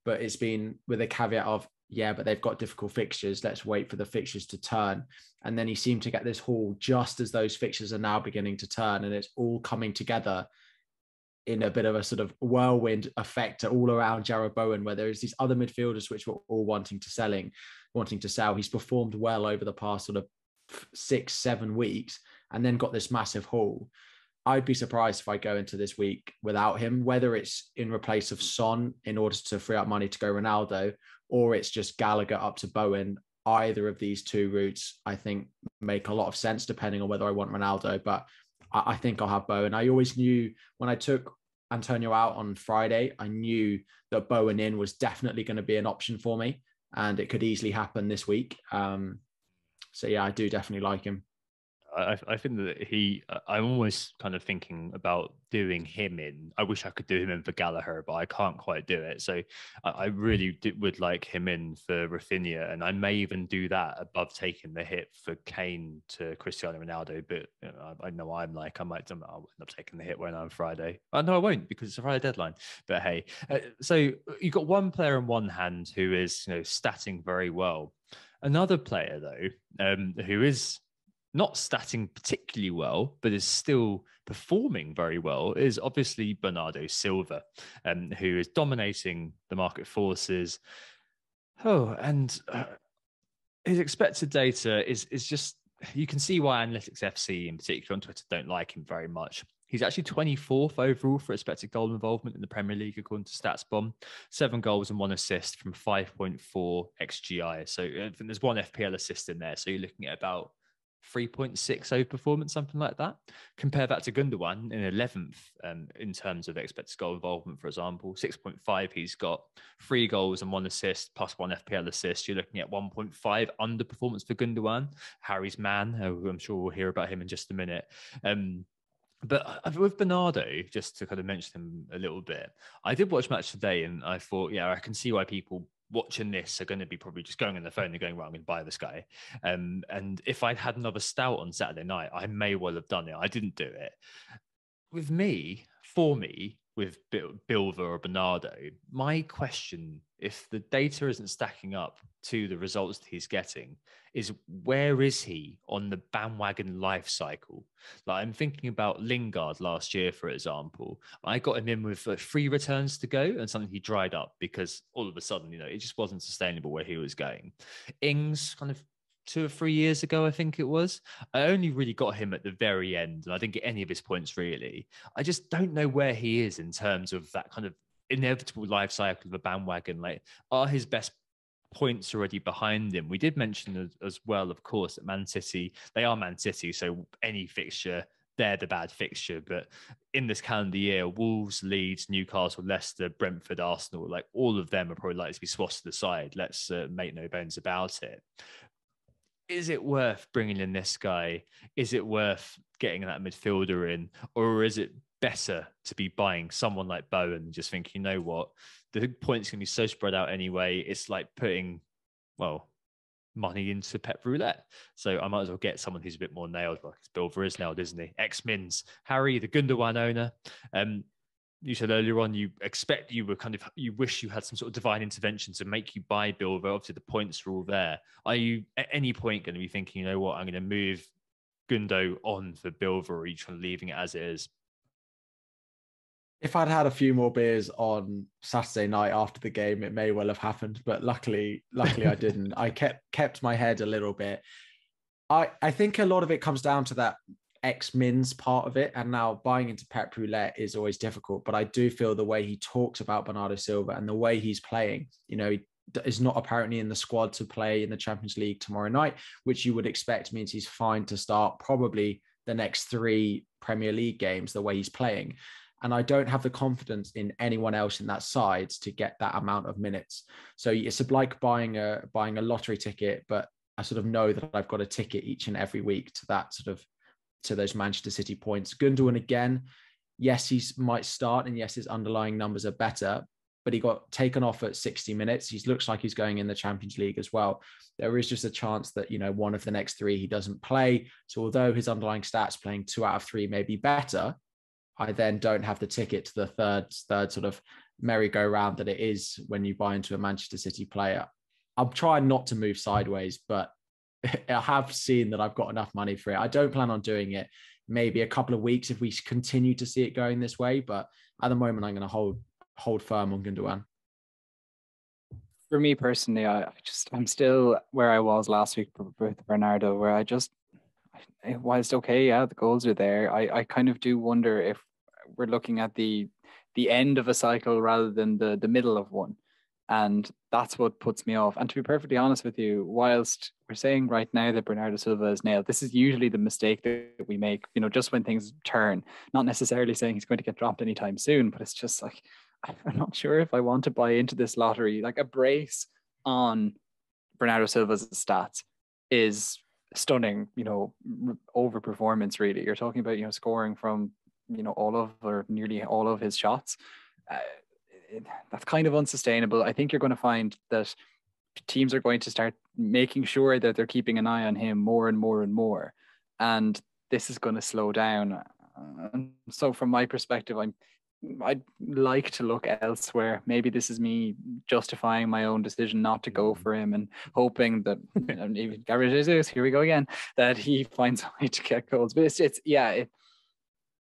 B: but it's been with a caveat of, yeah, but they've got difficult fixtures. Let's wait for the fixtures to turn. And then he seemed to get this haul just as those fixtures are now beginning to turn, and it's all coming together in a bit of a sort of whirlwind effect all around Jarrod Bowen, where there's these other midfielders which were all wanting to sell. He's performed well over the past sort of 6-7 weeks, and then got this massive haul. I'd be surprised if I go into this week without him, whether it's in replace of Son in order to free up money to go Ronaldo, or it's just Gallagher up to Bowen. Either of these two routes, I think, make a lot of sense depending on whether I want Ronaldo, but I think I'll have Bowen. I always knew when I took Antonio out on Friday, I knew that Bowen in was definitely going to be an option for me, and it could easily happen this week. So yeah, I do definitely like him.
A: I think that I'm almost kind of thinking about doing him in. I wish I could do him in for Gallagher, but I can't quite do it. So I really would like him in for Rafinha, and I may even do that above taking the hit for Kane to Cristiano Ronaldo. But I know I'll end up taking the hit when I'm Friday. No, I won't, because it's a Friday deadline. But hey, so you've got one player in one hand who is statting very well. Another player though, who is not statting particularly well, but is still performing very well, is obviously Bernardo Silva, who is dominating the market forces. And his expected data is just, you can see why Analytics FC in particular on Twitter don't like him very much. He's actually 24th overall for expected goal involvement in the Premier League, according to StatsBomb. 7 goals and 1 assist from 5.4 XGI. So I think there's 1 FPL assist in there. So you're looking at about 3.6 over performance, something like that. Compare that to Gundogan in 11th in terms of expected goal involvement, for example. 6.5 he's got, 3 goals and 1 assist plus 1 FPL assist. You're looking at 1.5 underperformance for Gundogan, Harry's man. I'm sure we'll hear about him in just a minute. But with Bernardo, just to kind of mention him a little bit, I did watch Match Today and I thought, yeah, I can see why people watching this are going to be probably just going on their phone and going, well, I'm going to buy this guy. And if I'd had another stout on Saturday night, I may well have done it. I didn't do it. With me, with Bilva or Bernardo, my question, if the data isn't stacking up to the results that he's getting, is where is he on the bandwagon life cycle? Like, I'm thinking about Lingard last year, for example. I got him in with 3 returns to go and suddenly he dried up because all of a sudden, it just wasn't sustainable where he was going. Ings kind of 2 or 3 years ago, I think it was. I only really got him at the very end and I didn't get any of his points really. I just don't know where he is in terms of that kind of inevitable life cycle of a bandwagon. Like, are his best points already behind him? We did mention as well, of course, that Man City, they are Man City, so any fixture, they're the bad fixture. But in this calendar year, Wolves, Leeds, Newcastle, Leicester, Brentford, Arsenal, like all of them are probably likely to be swatted aside. Let's make no bones about it. Is it worth bringing in this guy? Is it worth getting that midfielder in? Or is it better to be buying someone like Bowen and just think, you know what, the points can be so spread out anyway. It's like putting, money into Pep Roulette. So I might as well get someone who's a bit more nailed. Like Bilva is nailed, isn't he? Ex-Mins. Harry, the Gundogan owner. You said earlier on, you wish you had some sort of divine intervention to make you buy Bilva. Obviously, the points are all there. Are you at any point going to be thinking, you know what, I'm going to move Gundo on for Bilva, or are you kind of leaving it as it is?
B: If I'd had a few more beers on Saturday night after the game, it may well have happened. But luckily I didn't. I kept my head a little bit. I think a lot of it comes down to that ex-Mins part of it. And now buying into Pep Roulette is always difficult. But I do feel the way he talks about Bernardo Silva and the way he's playing, is not apparently in the squad to play in the Champions League tomorrow night, which you would expect means he's fine to start probably the next 3 Premier League games the way he's playing. And I don't have the confidence in anyone else in that side to get that amount of minutes. So it's like buying a lottery ticket, but I sort of know that I've got a ticket each and every week to that to those Manchester City points. Gundogan again, yes, he might start, and yes, his underlying numbers are better, but he got taken off at 60 minutes. He looks like he's going in the Champions League as well. There is just a chance that, one of the next 3 he doesn't play. So although his underlying stats playing 2 out of 3 may be better, I then don't have the ticket to the third sort of merry-go-round that it is when you buy into a Manchester City player. I'm trying not to move sideways, but I have seen that I've got enough money for it. I don't plan on doing it. Maybe a couple of weeks if we continue to see it going this way, but at the moment I'm going to hold firm on Gundogan.
C: For me personally, I'm still where I was last week with Bernardo, where whilst okay, yeah, the goals are there. I kind of do wonder if we're looking at the end of a cycle rather than the middle of one. And that's what puts me off. And to be perfectly honest with you, whilst we're saying right now that Bernardo Silva is nailed, this is usually the mistake that we make, just when things turn. Not necessarily saying he's going to get dropped anytime soon, but it's just like, I'm not sure if I want to buy into this lottery. Like, a brace on Bernardo Silva's stats is stunning, over performance, really. You're talking about, scoring from, all of or nearly all of his shots. That's kind of unsustainable. I think you're going to find that teams are going to start making sure that they're keeping an eye on him more and more and more. And this is going to slow down. So from my perspective, I'd like to look elsewhere. Maybe this is me justifying my own decision not to go for him and hoping that even Gabriel Jesus, here we go again, that he finds a way to get goals. But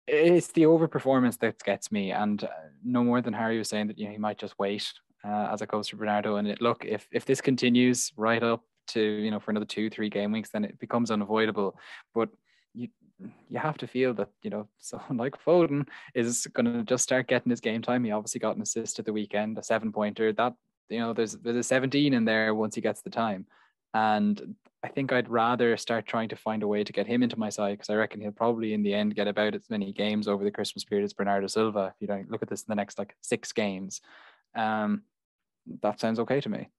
C: it's the overperformance that gets me, and no more than Harry was saying that he might just wait as it goes to Bernardo. And look, if this continues right up to for another 2-3 game weeks, then it becomes unavoidable. But you have to feel that someone like Foden is going to just start getting his game time. He obviously got an assist at the weekend, a 7-pointer. That there's a 17 in there once he gets the time, and I think I'd rather start trying to find a way to get him into my side, because I reckon he'll probably in the end get about as many games over the Christmas period as Bernardo Silva. If you don't look at this in the next 6 games, that sounds okay to me.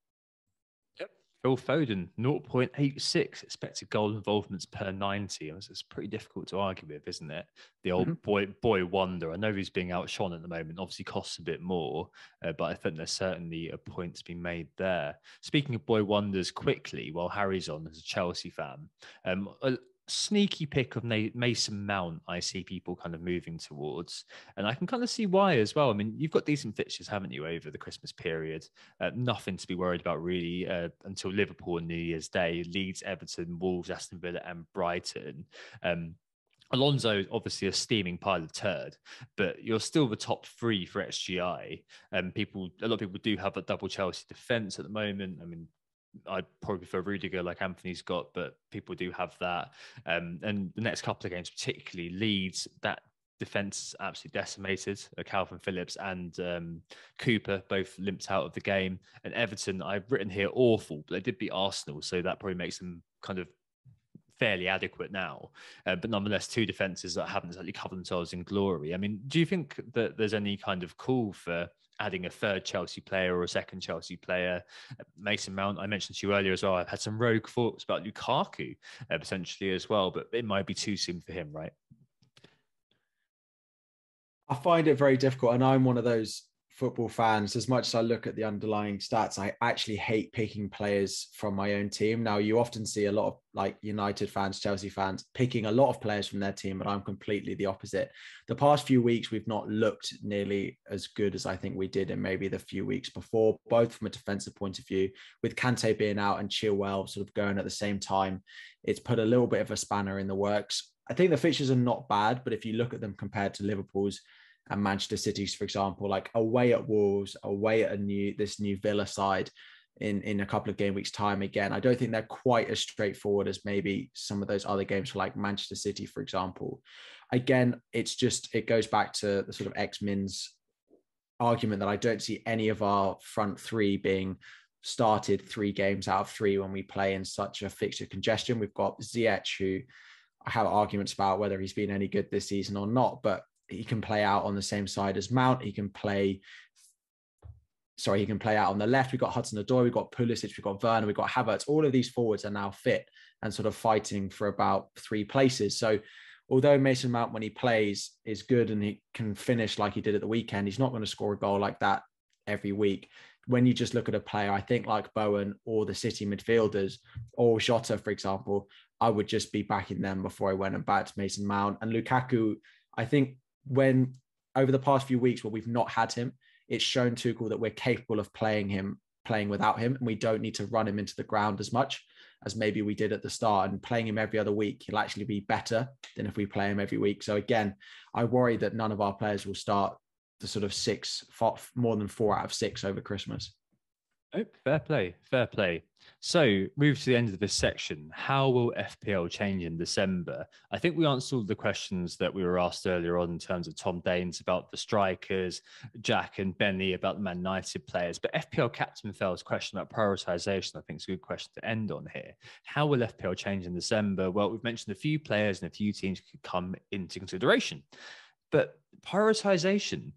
A: Yep. Phil Foden, 0.86 expected goal involvements per 90. It's pretty difficult to argue with, isn't it? The old boy wonder. I know he's being outshone at the moment. Obviously costs a bit more, but I think there's certainly a point to be made there. Speaking of boy wonders, quickly, while Harry's on as a Chelsea fan, a sneaky pick of Mason Mount I see people kind of moving towards, and I can kind of see why as well. I mean, you've got decent fixtures, haven't you, over the Christmas period? Nothing to be worried about really until Liverpool on New Year's Day. Leeds, Everton, Wolves, Aston Villa and Brighton. Alonso, obviously a steaming pile of turd, but you're still the top 3 for XGI. A lot of people do have a double Chelsea defence at the moment. I mean, I'd probably prefer Rudiger like Anthony's got, but people do have that. And the next couple of games, particularly Leeds, that defence is absolutely decimated. Calvin Phillips and Cooper both limped out of the game. And Everton, I've written here awful, but they did beat Arsenal, so that probably makes them kind of fairly adequate now. But nonetheless, 2 defences that haven't exactly covered themselves in glory. I mean, do you think that there's any kind of call for adding a 3rd Chelsea player or a 2nd Chelsea player? Mason Mount, I mentioned to you earlier as well. I've had some rogue thoughts about Lukaku potentially as well, but it might be too soon for him, right?
B: I find it very difficult, and I'm one of those football fans. As much as I look at the underlying stats, I actually hate picking players from my own team. Now, you often see a lot of United fans, Chelsea fans picking a lot of players from their team, but I'm completely the opposite. The past few weeks, we've not looked nearly as good as I think we did in maybe the few weeks before, both from a defensive point of view. With Kante being out and Chilwell sort of going at the same time, it's put a little bit of a spanner in the works. I think the fixtures are not bad, but if you look at them compared to Liverpool's and Manchester City's, for example, like away at Wolves, away at this new Villa side in a couple of game weeks' time again, I don't think they're quite as straightforward as maybe some of those other games for like Manchester City, for example. Again, it goes back to the sort of X-Min's argument that I don't see any of our front 3 being started 3 games out of 3 when we play in such a fixture congestion. We've got Ziyech, who I have arguments about whether he's been any good this season or not, but he can play out on the same side as Mount. He can play out on the left. We've got Hudson-Odoi, we've got Pulisic, we've got Werner, we've got Havertz. All of these forwards are now fit and sort of fighting for about 3 places. So although Mason Mount, when he plays, is good and he can finish like he did at the weekend, he's not going to score a goal like that every week. When you just look at a player, I think like Bowen or the City midfielders or Jota, for example, I would just be backing them before I went and backed Mason Mount. And Lukaku, I think when over the past few weeks where we've not had him, it's shown Tuchel that we're capable of playing without him, and we don't need to run him into the ground as much as maybe we did at the start. And playing him every other week, he'll actually be better than if we play him every week. So again, I worry that none of our players will start the sort of more than 4 out of 6 over Christmas.
A: Oh, fair play. So, move to the end of this section. How will FPL change in December? I think we answered all the questions that we were asked earlier on in terms of Tom Danes about the strikers, Jack and Benny about the Man United players. But FPL Captain Fell's question about prioritisation, I think, is a good question to end on here. How will FPL change in December? Well, we've mentioned a few players and a few teams could come into consideration. But prioritisation,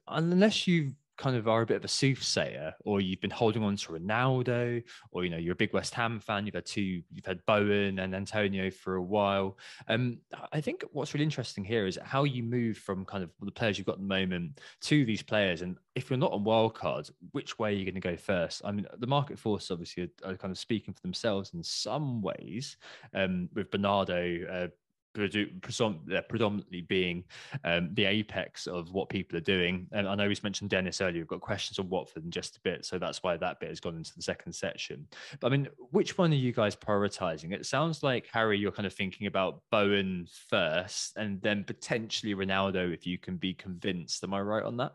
A: unless you kind of are a bit of a soothsayer, or you've been holding on to Ronaldo, or you're a big West Ham fan, you've had Bowen and Antonio for a while. I think what's really interesting here is how you move from kind of the players you've got at the moment to these players, and if you're not on wildcard, which way are you going to go first? I mean, the market forces obviously are kind of speaking for themselves in some ways, with Bernardo predominantly being the apex of what people are doing. And I know he's mentioned Dennis earlier. We've got questions on Watford in just a bit, so that's why that bit has gone into the second section. But I mean, which one are you guys prioritizing? It sounds like, Harry, you're kind of thinking about Bowen first and then potentially Ronaldo if you can be convinced. Am I right on that?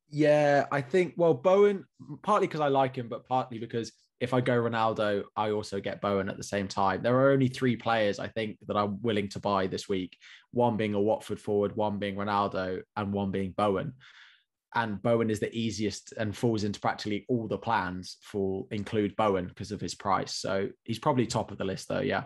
B: Yeah, I think, well, Bowen, partly because I like him, but partly because if I go Ronaldo, I also get Bowen at the same time. There are only 3 players, I think, that I'm willing to buy this week. One being a Watford forward, one being Ronaldo, and one being Bowen. And Bowen is the easiest and falls into practically all the plans for include Bowen because of his price. So he's probably top of the list though, yeah.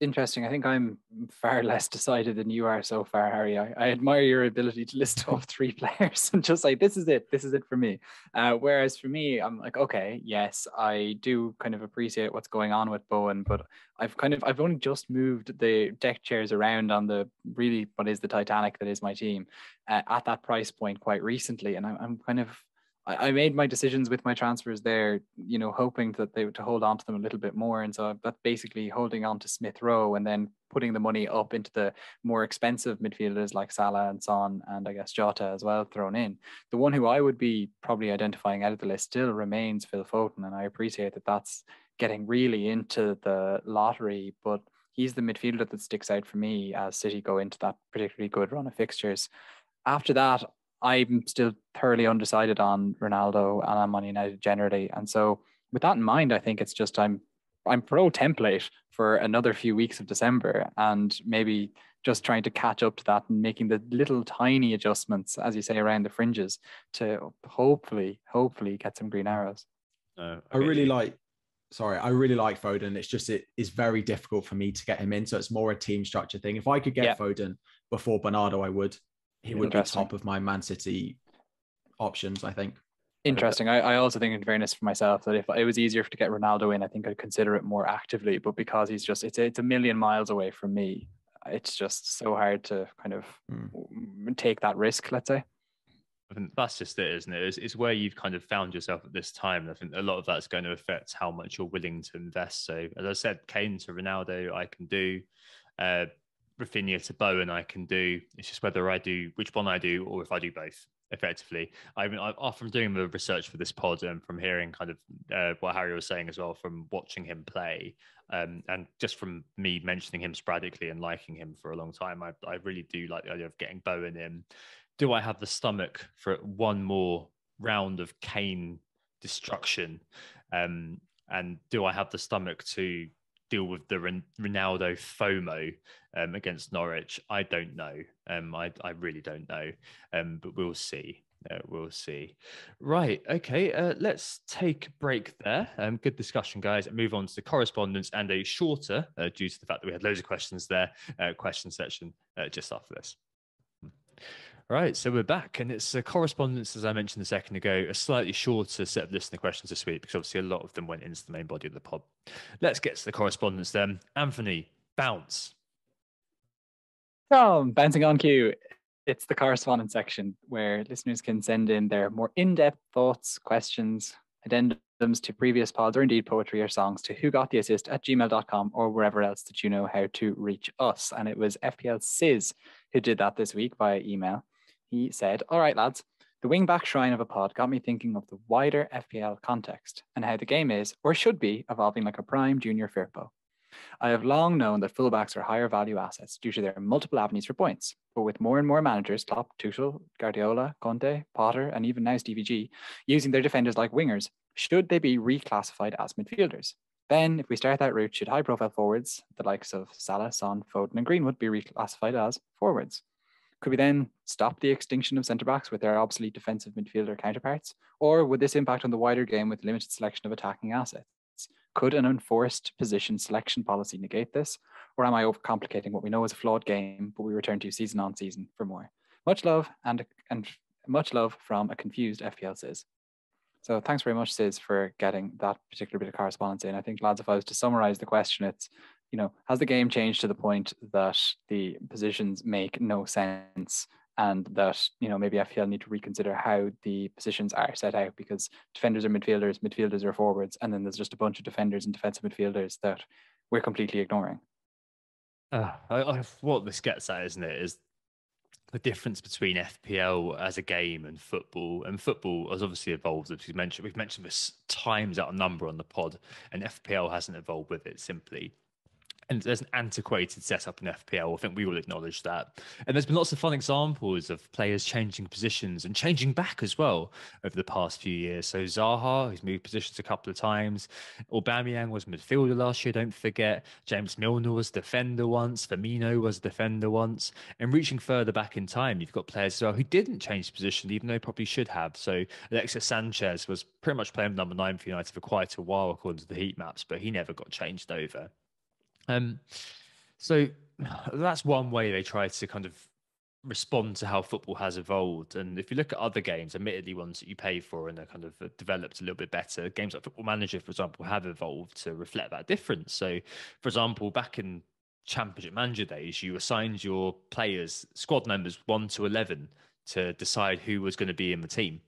C: Interesting. I think I'm far less decided than you are so far, Harry. I admire your ability to list off 3 players and just like, this is it for me. Whereas for me, I'm like, okay, yes, I do kind of appreciate what's going on with Bowen, but I've only just moved the deck chairs around on the really what is the Titanic that is my team at that price point quite recently, and I'm kind of. I made my decisions with my transfers there, hoping that they would to hold on to them a little bit more. And so that's basically holding on to Smith Rowe and then putting the money up into the more expensive midfielders like Salah and Son and I guess Jota as well thrown in. The one who I would be probably identifying out of the list still remains Phil Foden. And I appreciate that that's getting really into the lottery, but he's the midfielder that sticks out for me as City go into that particularly good run of fixtures. After that, I'm still thoroughly undecided on Ronaldo and I'm on United generally. And so with that in mind, I think it's just I'm pro template for another few weeks of December and maybe just trying to catch up to that and making the little tiny adjustments, as you say, around the fringes to hopefully get some green arrows.
B: I really like Foden. It's just, it is very difficult for me to get him in. So it's more a team structure thing. If I could get Foden before Bernardo, I would. He would be top of my Man City options, I think.
C: Interesting. I also think, in fairness for myself, that if it was easier to get Ronaldo in, I think I'd consider it more actively. But because he's just, it's a million miles away from me, it's just so hard to kind of take that risk, let's say.
A: I think that's just it, isn't it? It's where you've kind of found yourself at this time. I think a lot of that's going to affect how much you're willing to invest. So, as I said, Kane to Ronaldo, I can do. Rafinha to Bowen, I can do. It's just whether I do which one I do, or if I do both. Effectively, I mean, from doing the research for this pod and from hearing kind of what Harry was saying as well, from watching him play, and just from me mentioning him sporadically and liking him for a long time, I really do like the idea of getting Bowen in. Do I have the stomach for one more round of Kane destruction? And do I have the stomach to deal with the Ronaldo FOMO against Norwich? I don't know. I really don't know. But we'll see. We'll see. Right. Okay. Let's take a break there. Good discussion, guys. Move on to the correspondence and a shorter, due to the fact that we had loads of questions there, question section just after this. Right, so we're back, and it's a correspondence, as I mentioned a second ago, a slightly shorter set of listener questions this week because obviously a lot of them went into the main body of the pod. Let's get to the correspondence then. Anthony, bounce.
C: Bouncing on cue. It's the correspondence section where listeners can send in their more in-depth thoughts, questions, addendums to previous pods, or indeed poetry or songs to whogottheassist@gmail.com or wherever else that you know how to reach us. And it was FPL Sis who did that this week via email. He said, "All right, lads, the wing-back shrine of a pod got me thinking of the wider FPL context and how the game is, or should be, evolving like a prime junior Firpo. I have long known that fullbacks are higher value assets due to their multiple avenues for points. But with more and more managers, Klopp, Tuchel, Guardiola, Conte, Potter, and even now Stevie G, using their defenders like wingers, should they be reclassified as midfielders? Then, if we start that route, should high-profile forwards, the likes of Salah, Son, Foden, and Greenwood, be reclassified as forwards? Could we then stop the extinction of centre-backs with their obsolete defensive midfielder counterparts? Or would this impact on the wider game with limited selection of attacking assets? Could an enforced position selection policy negate this? Or am I overcomplicating what we know is a flawed game, but we return to season on season for more? Much love and much love from a confused FPL Sis." So thanks very much, Sis, for getting that particular bit of correspondence in. I think, lads, if I was to summarize the question, it's, has the game changed to the point that the positions make no sense and that, maybe FPL need to reconsider how the positions are set out, because defenders are midfielders, midfielders are forwards, and then there's just a bunch of defenders and defensive midfielders that we're completely ignoring.
A: What this gets at, isn't it, is the difference between FPL as a game and football. And football has obviously evolved, as we've mentioned this times out of number on the pod, and FPL hasn't evolved with it simply. And there's an antiquated setup in FPL. I think we will acknowledge that. And there's been lots of fun examples of players changing positions and changing back as well over the past few years. So Zaha, who's moved positions a couple of times. Aubameyang was midfielder last year, don't forget. James Milner was defender once. Firmino was defender once. And reaching further back in time, you've got players as well who didn't change position, even though they probably should have. So Alexis Sanchez was pretty much playing number 9 for United for quite a while, according to the heat maps, but he never got changed over. So that's one way they try to kind of respond to how football has evolved. And if you look at other games, admittedly ones that you pay for and are kind of developed a little bit better, games like Football Manager, for example, have evolved to reflect that difference. So, for example, back in Championship Manager days, you assigned your players, squad members 1 to 11 to decide who was going to be in the team.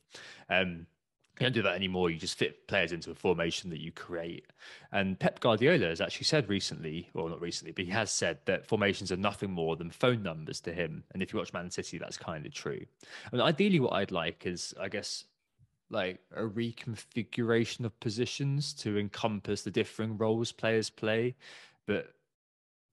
A: You don't do that anymore. You just fit players into a formation that you create. And Pep Guardiola has actually said recently, or not recently, but he has said that formations are nothing more than phone numbers to him. And if you watch Man City, that's kind of true. And ideally, what I'd like is, I guess, like a reconfiguration of positions to encompass the differing roles players play. But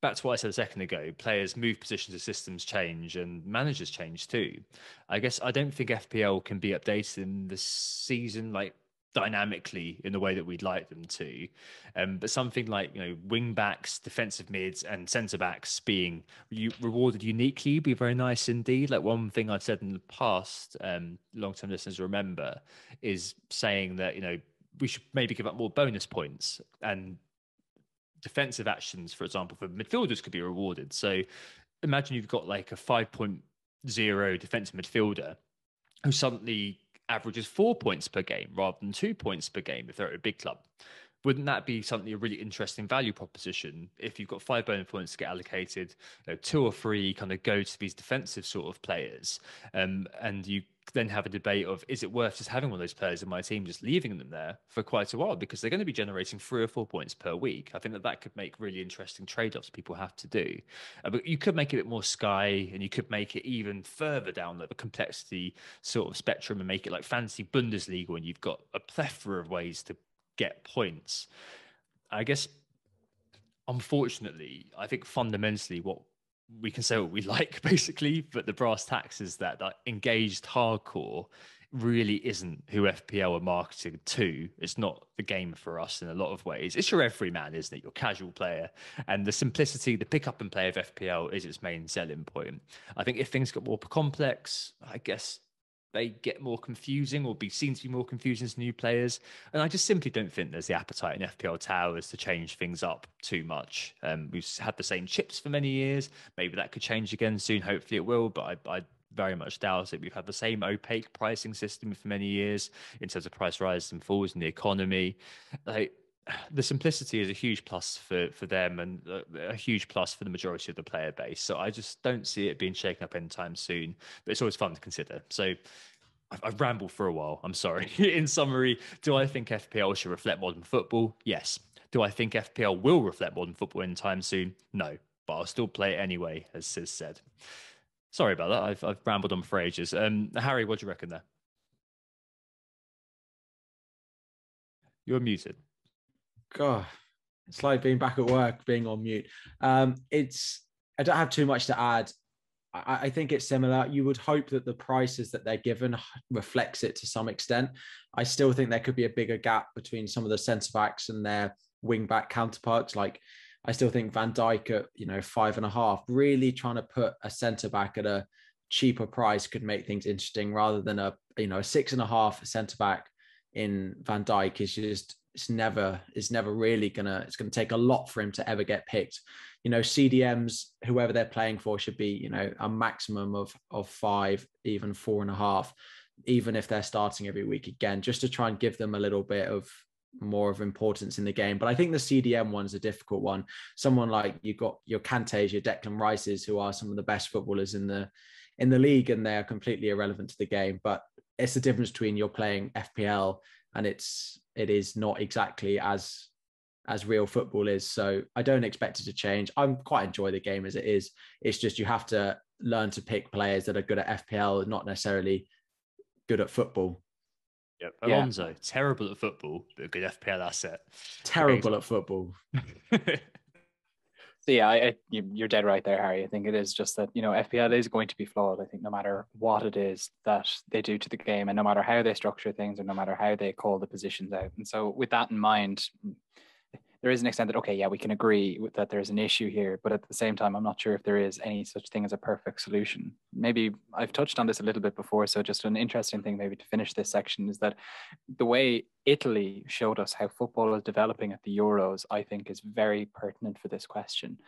A: back to what I said a second ago, players move positions as systems change and managers change too. I guess I don't think FPL can be updated in the season like dynamically in the way that we'd like them to. But something like, wing backs, defensive mids and centre backs being rewarded uniquely would be very nice indeed. Like one thing I've said in the past, long-term listeners remember, is saying that, we should maybe give up more bonus points, and defensive actions, for example, for midfielders could be rewarded. So imagine you've got like a 5.0 defensive midfielder who suddenly averages 4 points per game rather than 2 points per game if they're at a big club. Wouldn't that be something, a really interesting value proposition? If you've got 5 bonus points to get allocated, 2 or 3 kind of go to these defensive sort of players, and you then have a debate of, is it worth just having one of those players in my team, just leaving them there for quite a while because they're going to be generating 3 or 4 points per week? I think that could make really interesting trade-offs people have to do. But you could make it a bit more sky, and you could make it even further down the complexity sort of spectrum and make it like fantasy Bundesliga when you've got a plethora of ways to get points. I guess, unfortunately, I think fundamentally what we can say what we like, basically, but the brass tacks is that engaged hardcore really isn't who FPL are marketed to. It's not the game for us in a lot of ways. It's your everyman, isn't it? Your casual player. And the simplicity, the pick up and play of FPL is its main selling point. I think if things get more complex, I guess they get more confusing or be seen to be more confusing to new players. And I just simply don't think there's the appetite in FPL Towers to change things up too much. We've had the same chips for many years. Maybe that could change again soon. Hopefully it will, but I very much doubt it. We've had the same opaque pricing system for many years in terms of price rises and falls in the economy. Like, the simplicity is a huge plus for them and a huge plus for the majority of the player base. So I just don't see it being shaken up anytime soon, but it's always fun to consider. So I've rambled for a while. I'm sorry. In summary, do I think FPL should reflect modern football? Yes. Do I think FPL will reflect modern football anytime soon? No, but I'll still play it anyway, as Sis said. Sorry about that. I've rambled on for ages. Harry, what do you reckon there? You're muted.
B: God, it's like being back at work, being on mute. I don't have too much to add. I think it's similar. You would hope that the prices that they're given reflects it to some extent. I still think there could be a bigger gap between some of the centre backs and their wing back counterparts. Like, I still think Van Dijk at 5.5, really trying to put a centre back at a cheaper price could make things interesting, rather than a 6.5 centre back in Van Dijk is just, it's never really it's gonna take a lot for him to ever get picked. CDMs, whoever they're playing for, should be a maximum of 5, even 4.5, even if they're starting every week again, just to try and give them a little bit of more of importance in the game. But I think the CDM one's a difficult one. Someone like, you've got your Kantes, your Declan Rices, who are some of the best footballers in the league, and they're completely irrelevant to the game. But it's the difference between you're playing FPL and it is not exactly as real football is. So I don't expect it to change. I'm quite enjoy the game as it is. It's just, you have to learn to pick players that are good at FPL, not necessarily good at football.
A: Yep. Alonso, terrible at football, but a good FPL asset.
B: Terrible at football.
C: So yeah, you're dead right there, Harry. I think it is just that, FPL is going to be flawed. I think no matter what it is that they do to the game, and no matter how they structure things, or no matter how they call the positions out. And so with that in mind, there is an extent that, okay, yeah, we can agree that there's an issue here, but at the same time, I'm not sure if there is any such thing as a perfect solution. Maybe I've touched on this a little bit before, so just an interesting thing maybe to finish this section is that the way Italy showed us how football is developing at the Euros, I think, is very pertinent for this question.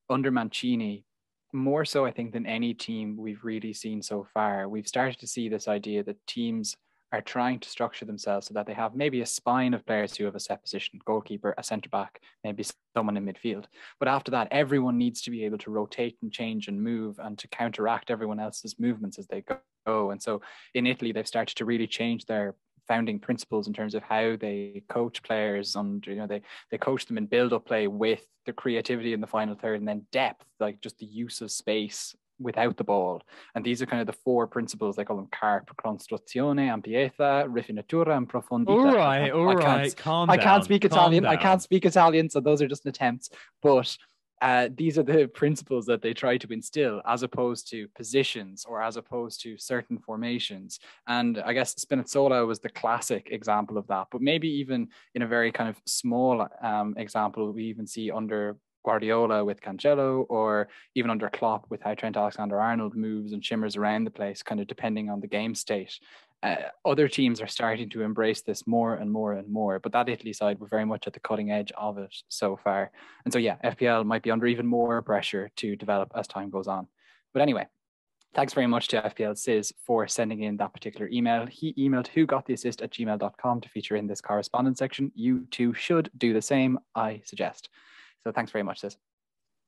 C: Under Mancini, more so, I think, than any team we've really seen so far, we've started to see this idea that teams are trying to structure themselves so that they have maybe a spine of players who have a set position, goalkeeper, a centre-back, maybe someone in midfield. But after that, everyone needs to be able to rotate and change and move and to counteract everyone else's movements as they go. And so in Italy, they've started to really change their founding principles in terms of how they coach players, and they coach them in build-up play with the creativity in the final third, and then depth, like just the use of space without the ball. And these are kind of the 4 principles. They call them carp, construzione, ampiezza, rifinatura, and profondità.
A: All right, calm down.
C: I can't speak Italian, so those are just attempts. But these are the principles that they try to instill, as opposed to positions or as opposed to certain formations. And I guess Spinazzola was the classic example of that. But maybe even in a very kind of small example, we even see under Guardiola with Cancelo, or even under Klopp with how Trent Alexander-Arnold moves and shimmers around the place, kind of depending on the game state. Other teams are starting to embrace this more and more and more, but that Italy side were very much at the cutting edge of it so far. And so, yeah, FPL might be under even more pressure to develop as time goes on. But anyway, thanks very much to FPL Sis for sending in that particular email. He emailed whogottheassist@gmail.com to feature in this correspondence section. You too should do the same, I suggest. So thanks very much, Sis.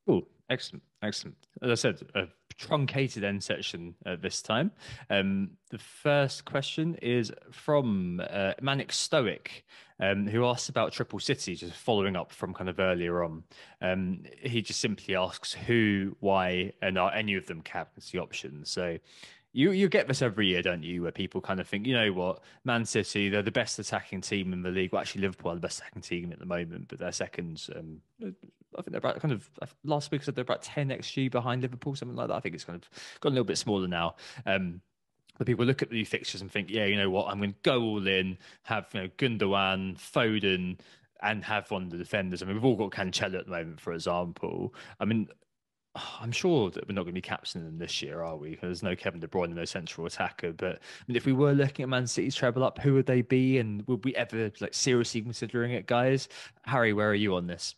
A: Cool. Excellent. As I said, a truncated end section this time. The first question is from Manic Stoic, who asks about Triple City, just following up from kind of earlier on. He just simply asks who, why, and are any of them captaincy options? So you get this every year, don't you, where people kind of think, you know what, Man City, they're the best attacking team in the league. Well, actually, Liverpool are the best attacking team at the moment, but they're second. I think they're about kind of, last week I said they're about 10 XG behind Liverpool, something like that. I think it's kind of got a little bit smaller now. But people look at the fixtures and think, yeah, you know what, I'm going to go all in, have Gundogan, Foden, and have one of the defenders. I mean, we've all got Cancelo at the moment, for example. I mean, I'm sure that we're not going to be captaining them this year, are we? There's no Kevin De Bruyne, no central attacker. But I mean, if we were looking at Man City's treble up, who would they be? And would we ever like seriously considering it, guys? Harry, where are you on this?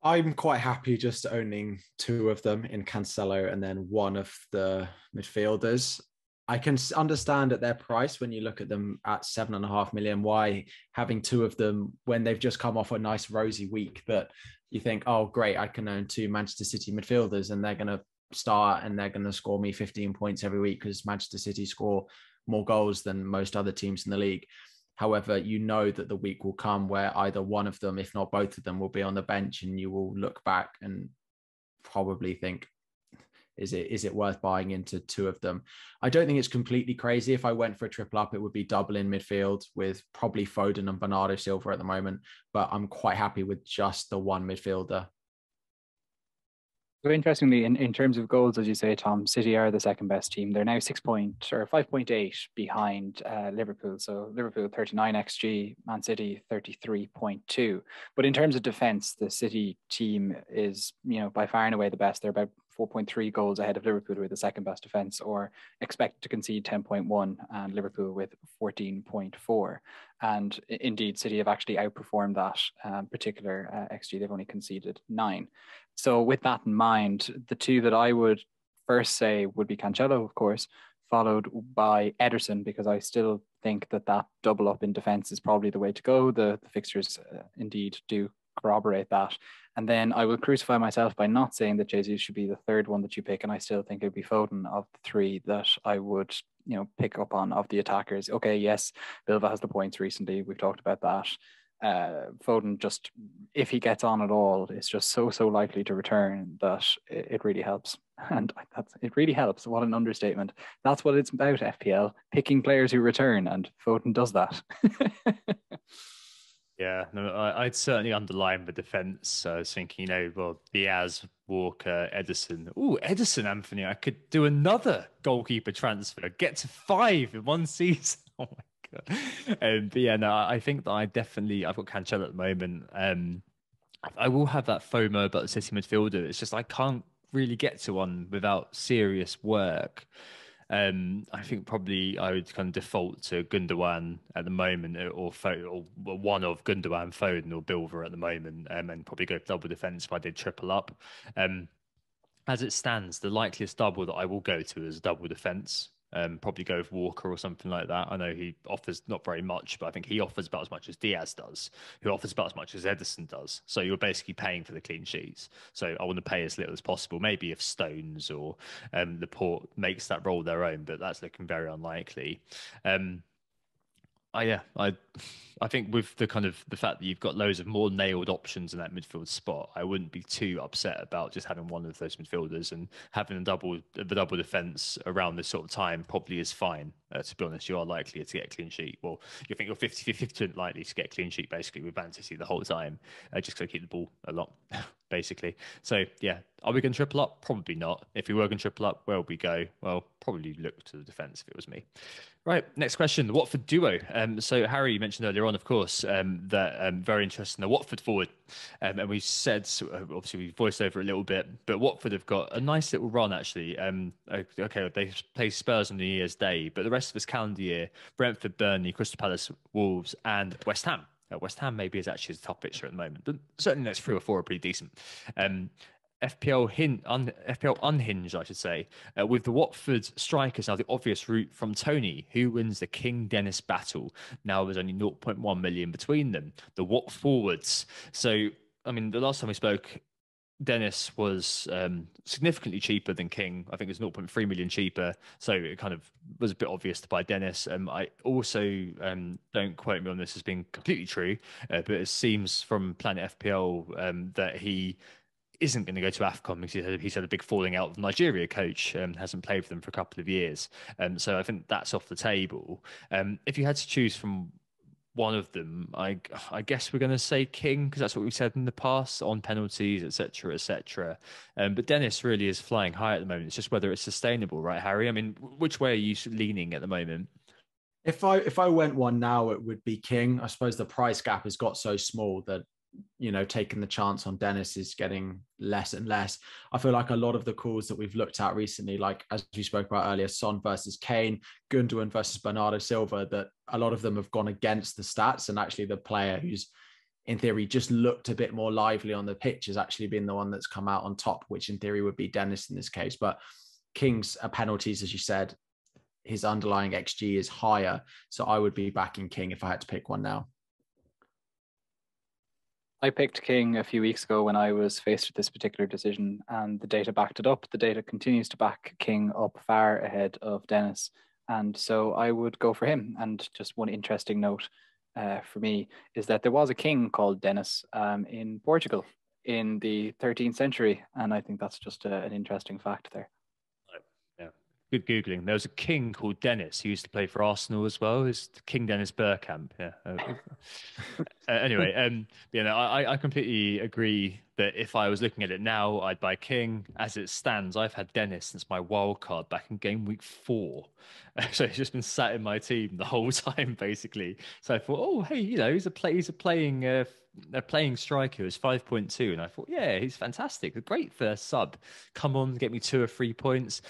B: I'm quite happy just owning two of them in Cancelo and then one of the midfielders. I can understand at their price when you look at them at 7.5 million, why having two of them when they've just come off a nice rosy week that you think, oh, great, I can own two Manchester City midfielders and they're going to start and they're going to score me 15 points every week because Manchester City score more goals than most other teams in the league. However, you know that the week will come where either one of them, if not both of them, will be on the bench and you will look back and probably think, is it worth buying into two of them? I don't think it's completely crazy. If I went for a triple up, it would be double in midfield with probably Foden and Bernardo Silva at the moment, but I'm quite happy with just the one midfielder.
C: So interestingly, in terms of goals, as you say, Tom, City are the second best team. They're now 5.8 behind Liverpool. So Liverpool 39 XG, Man City 33.2. But in terms of defence, the City team is, by far and away the best. They're about 4.3 goals ahead of Liverpool with the second best defence, or expect to concede 10.1, and Liverpool with 14.4. And indeed, City have actually outperformed that particular XG. They've only conceded 9. So with that in mind, the two that I would first say would be Cancelo, of course, followed by Ederson, because I still think that double up in defence is probably the way to go. The fixtures indeed do corroborate that. And then I will crucify myself by not saying that Jesus should be the third one that you pick. And I still think it would be Foden of the three that I would, pick up on of the attackers. Okay, yes, Bilva has the points recently. We've talked about that. Foden, just if he gets on at all, is just so likely to return that it really helps. And it really helps. What an understatement. That's what it's about, FPL, picking players who return, and Foden does that.
A: Yeah, no, I'd certainly underline the defence. I was thinking, Diaz, Walker, Ederson. Oh, Ederson, Anthony. I could do another goalkeeper transfer, get to 5 in one season. Oh my God. But yeah, no, I think that I've got Cancelo at the moment. I will have that FOMO about the City midfielder. It's just I can't really get to one without serious work. I think probably I would kind of default to Gundogan at the moment, or one of Gundogan, Foden, or Bilva at the moment, and probably go double defence if I did triple up. As it stands, the likeliest double that I will go to is double defence. Probably go with Walker or something like that. I know he offers not very much, but I think he offers about as much as Diaz does, who offers about as much as Ederson does. So you're basically paying for the clean sheets. So I want to pay as little as possible. Maybe if Stones or Laporte makes that role their own, but that's looking very unlikely. I think with the fact that you've got loads of more nailed options in that midfield spot, I wouldn't be too upset about just having one of those midfielders, and having the double defence around this sort of time probably is fine. To be honest, you are likely to get a clean sheet. Well, you think you're 50% likely to get a clean sheet basically with Man City the whole time, just to keep the ball a lot, basically. So yeah, are we going to triple up? Probably not. If we were going to triple up, where would we go? Well, probably look to the defence if it was me. Right, next question. The Watford duo. So Harry, you mentioned earlier on, of course, that very interesting. The Watford forward, and we said obviously we voiced over it a little bit, but Watford have got a nice little run actually. Okay, they play Spurs on New Year's Day, but the rest of this calendar year, Brentford, Burnley, Crystal Palace, Wolves, and West Ham. West Ham maybe is actually the top picture at the moment, but certainly next 3 or 4 are pretty decent. FPL unhinged, I should say, with the Watford strikers now the obvious route from Tony, who wins the King Dennis battle. Now there's only 0.1 million between them. The Wat forwards. So, I mean, the last time we spoke, Dennis was significantly cheaper than King. I think it was 0.3 million cheaper. So it kind of was a bit obvious to buy Dennis. I also, don't quote me on this as being completely true, but it seems from Planet FPL that he isn't going to go to AFCON because he's had a big falling out with the Nigeria coach, hasn't played for them for a couple of years. So I think that's off the table. If you had to choose from one of them, I guess we're going to say King, because that's what we've said in the past on penalties, etc., etc. But Dennis really is flying high at the moment. It's just whether it's sustainable, right, Harry? I mean, which way are you leaning at the moment?
B: If I went one now, it would be King. I suppose the price gap has got so small that taking the chance on Dennis is getting less and less. I feel like a lot of the calls that we've looked at recently, like as we spoke about earlier, Son versus Kane, Gundogan versus Bernardo Silva, that a lot of them have gone against the stats, and actually the player who's in theory just looked a bit more lively on the pitch has actually been the one that's come out on top, which in theory would be Dennis in this case. But King's penalties, as you said, his underlying XG is higher. So I would be backing King if I had to pick one now.
C: I picked King a few weeks ago when I was faced with this particular decision, and the data backed it up. The data continues to back King up far ahead of Dennis. And so I would go for him. And just one interesting note for me is that there was a king called Dennis in Portugal in the 13th century. And I think that's just an interesting fact there.
A: Good Googling. There was a king called Dennis who used to play for Arsenal as well. It's King Dennis Bergkamp. Yeah. Anyway, I completely agree that if I was looking at it now, I'd buy King. As it stands, I've had Dennis since my wild card back in game week 4. So he's just been sat in my team the whole time, basically. So I thought, oh, hey, he's a playing striker who's 5.2, and I thought, yeah, he's fantastic, a great first sub. Come on, get me 2 or 3 points.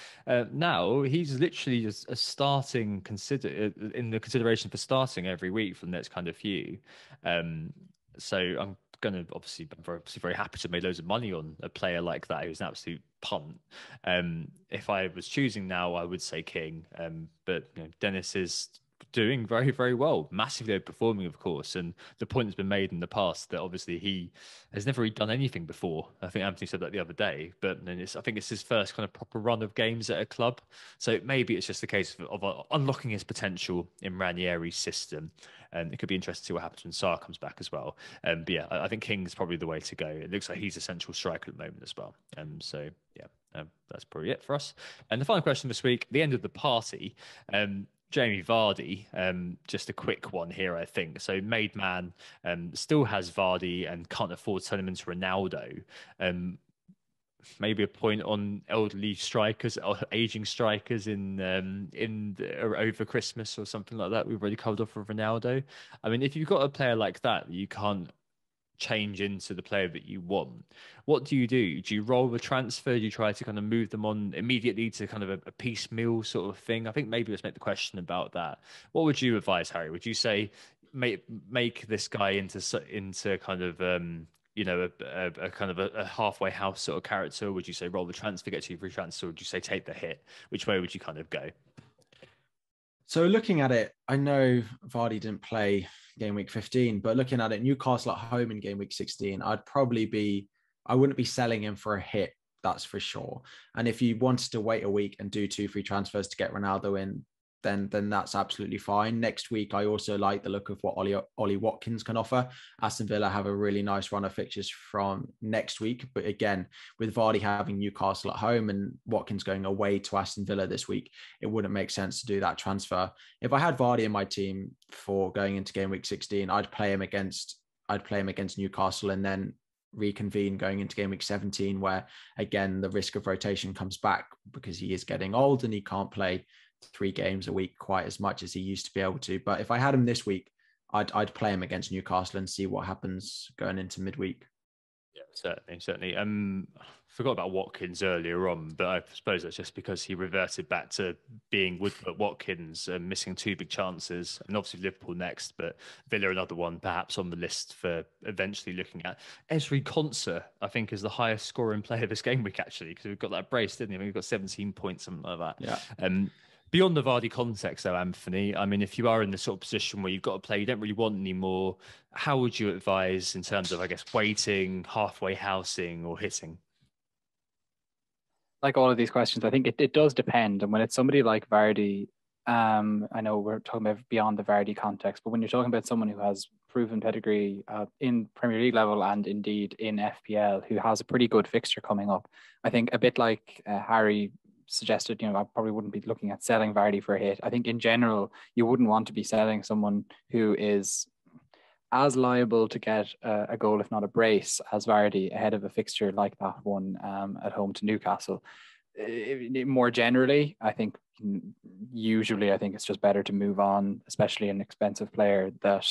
A: Now he's literally just a starting in the consideration for starting every week for the next kind of few. So I'm going to obviously very happy to make loads of money on a player like that who's an absolute punt. If I was choosing now, I would say King. But Dennis is doing very, very well, massively overperforming, of course. And the point has been made in the past that obviously he has never really done anything before. I think Anthony said that the other day, but I think it's his first kind of proper run of games at a club. So maybe it's just a case of unlocking his potential in Ranieri's system. It could be interesting to see what happens when Sarr comes back as well. But yeah, I think King's probably the way to go. It looks like he's a central striker at the moment as well. So yeah, that's probably it for us. And the final question this week, the end of the party. Jamie Vardy, just a quick one here, I think. So made man still has Vardy and can't afford to turn him into Ronaldo. Maybe a point on elderly strikers or aging strikers over Christmas or something like that. We've already covered off for Ronaldo. I mean, if you've got a player like that, you can't change into the player that you want. What do? Do you roll the transfer? Do you try to kind of move them on immediately to kind of a piecemeal sort of thing? I think maybe let's make the question about that. What would you advise, Harry? Would you say make this guy into kind of a kind of a halfway house sort of character? Would you say roll the transfer, get 2 free transfer? Or would you say take the hit? Which way would you kind of go?
B: So looking at it, I know Vardy didn't play game week 15, but looking at it, Newcastle at home in game week 16, I wouldn't be selling him for a hit, that's for sure. And if you wanted to wait a week and do 2 free transfers to get Ronaldo in, then that's absolutely fine. Next week, I also like the look of what Ollie Watkins can offer. Aston Villa have a really nice run of fixtures from next week. But again, with Vardy having Newcastle at home and Watkins going away to Aston Villa this week, it wouldn't make sense to do that transfer. If I had Vardy in my team for going into game week 16, I'd play him against Newcastle and then reconvene going into game week 17, where again, the risk of rotation comes back because he is getting old and he can't play 3 games a week quite as much as he used to be able to. But if I had him this week, I'd play him against Newcastle and see what happens going into midweek.
A: Yeah, certainly. Forgot about Watkins earlier on, but I suppose that's just because he reverted back to being Woodward Watkins, missing 2 big chances, and obviously Liverpool next, but Villa another one perhaps on the list for eventually looking at. Ezri Konsa, I think, is the highest scoring player this game week actually, because we've got that brace, didn't we? I mean, we've got 17 points, something like that.
B: Yeah.
A: Beyond the Vardy context, though, Anthony, I mean, if you are in the sort of position where you've got to play, you don't really want any more, how would you advise in terms of, I guess, waiting, halfway housing or hitting?
C: Like all of these questions, I think it does depend. And when it's somebody like Vardy, I know we're talking about beyond the Vardy context, but when you're talking about someone who has proven pedigree in Premier League level and indeed in FPL, who has a pretty good fixture coming up, I think a bit like Harry suggested, I probably wouldn't be looking at selling Vardy for a hit. I think in general, you wouldn't want to be selling someone who is as liable to get a goal, if not a brace, as Vardy ahead of a fixture like that one at home to Newcastle. more generally, I think usually it's just better to move on, especially an expensive player that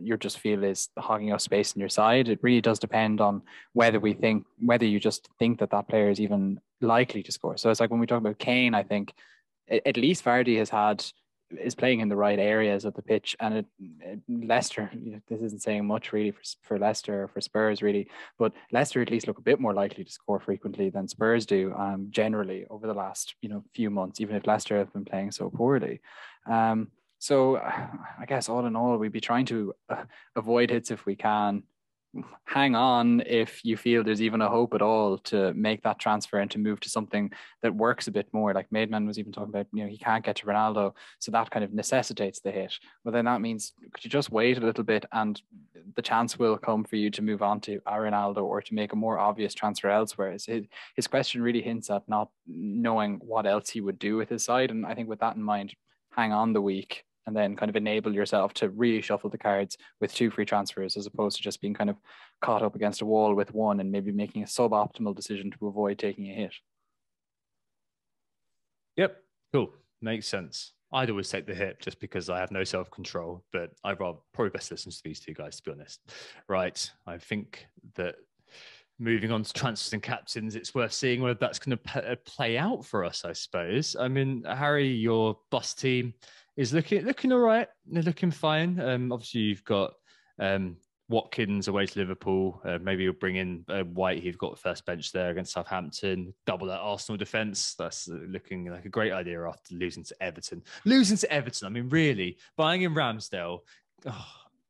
C: you just feel is hogging up space in your side. It really does depend on whether you just think that player is even likely to score. So it's like when we talk about Kane, I think at least Vardy is playing in the right areas of the pitch, and Leicester, this isn't saying much really for Leicester or for Spurs really, but Leicester at least look a bit more likely to score frequently than Spurs do generally over the last few months, even if Leicester have been playing so poorly. So I guess all in all, we'd be trying to avoid hits if we can. Hang on if you feel there's even a hope at all to make that transfer and to move to something that works a bit more. Like Maidman was even talking about, he can't get to Ronaldo, so that kind of necessitates the hit. Well, then that means could you just wait a little bit and the chance will come for you to move on to a Ronaldo or to make a more obvious transfer elsewhere. His question really hints at not knowing what else he would do with his side, and I think with that in mind, hang on the week and then kind of enable yourself to really shuffle the cards with 2 free transfers, as opposed to just being kind of caught up against a wall with one and maybe making a suboptimal decision to avoid taking a hit.
A: Yep, cool. Makes sense. I'd always take the hit just because I have no self-control, but I'd probably best listen to these two guys, to be honest. Right. I think that moving on to transfers and captains, it's worth seeing whether that's going to play out for us, I suppose. I mean, Harry, your bus team is looking all right. They're looking fine. Obviously, you've got Watkins away to Liverpool. Maybe you'll bring in White, who've got first bench there against Southampton. Double that Arsenal defence. That's looking like a great idea after losing to Everton. I mean, really, buying in Ramsdale. Oh.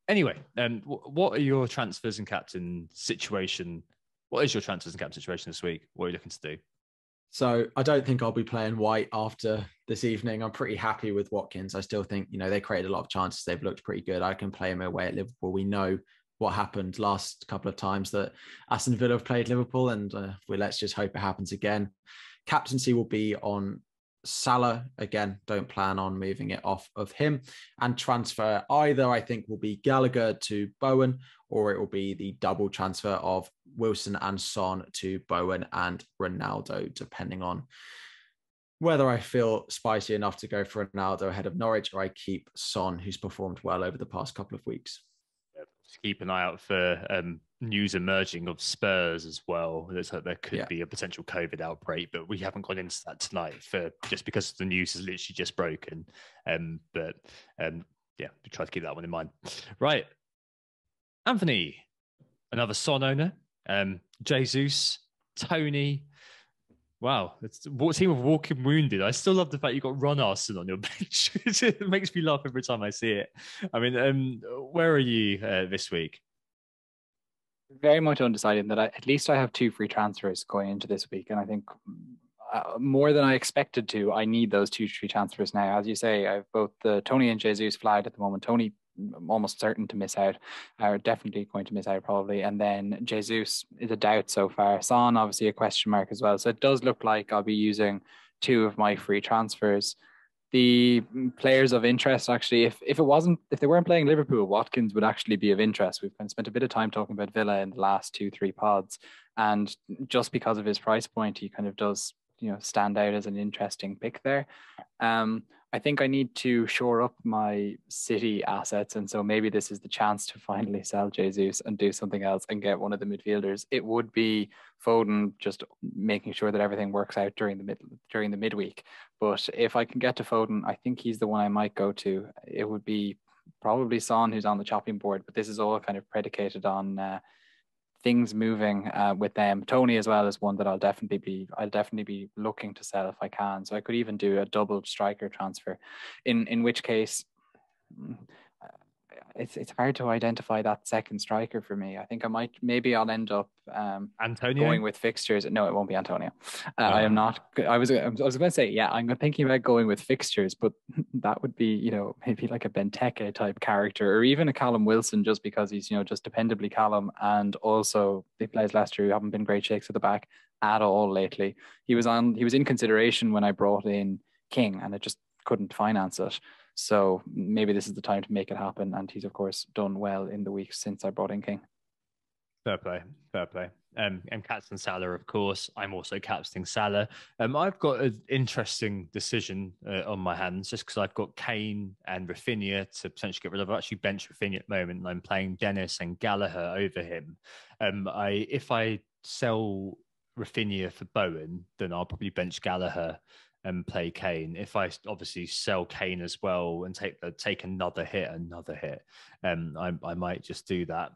A: Anyway, what are your transfers and captain situation? What is your transfers and captain situation this week? What are you looking to do?
B: So I don't think I'll be playing White after this evening. I'm pretty happy with Watkins. I still think, they created a lot of chances. They've looked pretty good. I can play him away at Liverpool. We know what happened last couple of times that Aston Villa have played Liverpool, and let's just hope it happens again. Captaincy will be on Salah. Again, don't plan on moving it off of him. And transfer either, I think, will be Gallagher to Bowen, or it will be the double transfer of Wilson and Son to Bowen and Ronaldo, depending on whether I feel spicy enough to go for Ronaldo ahead of Norwich, or I keep Son, who's performed well over the past couple of weeks.
A: Just keep an eye out for news emerging of Spurs as well. There's like there could be a potential COVID outbreak, but we haven't gone into that tonight just because the news is literally just broken. We try to keep that one in mind. Right. Anthony, another Son owner. Jesus, Tony. Wow, it's a team of walking wounded. I still love the fact you got Ron Arson on your bench. It makes me laugh every time I see it. I mean, where are you this week?
C: Very much undecided that at least I have 2 free transfers going into this week. And I think more than I expected to, I need those 2 free transfers now. As you say, I have both the Tony and Jesus flagged at the moment. Tony, almost certain to miss out, are definitely going to miss out probably. And then Jesus is a doubt so far. Son, obviously a question mark as well. So it does look like I'll be using 2 of my free transfers. The players of interest, actually, if they weren't playing Liverpool, Watkins would actually be of interest. We've kind of spent a bit of time talking about Villa in the last 2-3 pods, and just because of his price point, he kind of does stand out as an interesting pick there. I think I need to shore up my City assets, and so maybe this is the chance to finally sell Jesus and do something else and get one of the midfielders. It would be Foden, just making sure that everything works out during the midweek. But if I can get to Foden, I think he's the one I might go to. It would be probably Son, who's on the chopping board, but this is all kind of predicated on things moving with them. Tony as well is one that I'll definitely be looking to sell if I can. So I could even do a double striker transfer, in which case it's hard to identify that second striker for me. I think I'll end up
A: Antonio
C: going with Fixtures. No, it won't be Antonio. I am not. I was going to say, I'm thinking about going with Fixtures, but that would be, maybe like a Benteke type character, or even a Callum Wilson, just because he's, just dependably Callum, and also he plays Leicester, who haven't been great shakes at the back at all lately. He was in consideration when I brought in King, and I just couldn't finance it. So maybe this is the time to make it happen. And he's, of course, done well in the weeks since I brought in King.
A: Fair play. I'm captain Salah, of course. I'm also captaining Salah. I've got an interesting decision on my hands just because I've got Kane and Rafinha to potentially get rid of. I've actually bench Rafinha at the moment, and I'm playing Dennis and Gallagher over him. If I sell Rafinha for Bowen, then I'll probably bench Gallagher and play Kane. If I obviously sell Kane as well and take another hit, I might just do that.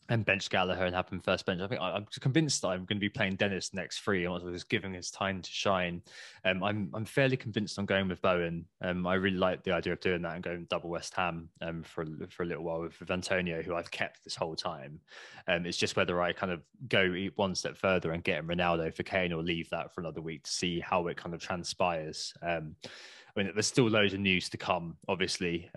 A: And bench Gallagher and have him first bench. I think I'm convinced that I'm going to be playing Dennis next free, and also just giving his time to shine. I'm fairly convinced I'm going with Bowen. I really like the idea of doing that and going double West Ham for a little while with Antonio, who I've kept this whole time. It's just whether I kind of go one step further and get him Ronaldo for Kane, or leave that for another week to see how it kind of transpires. I mean, there's still loads of news to come, obviously,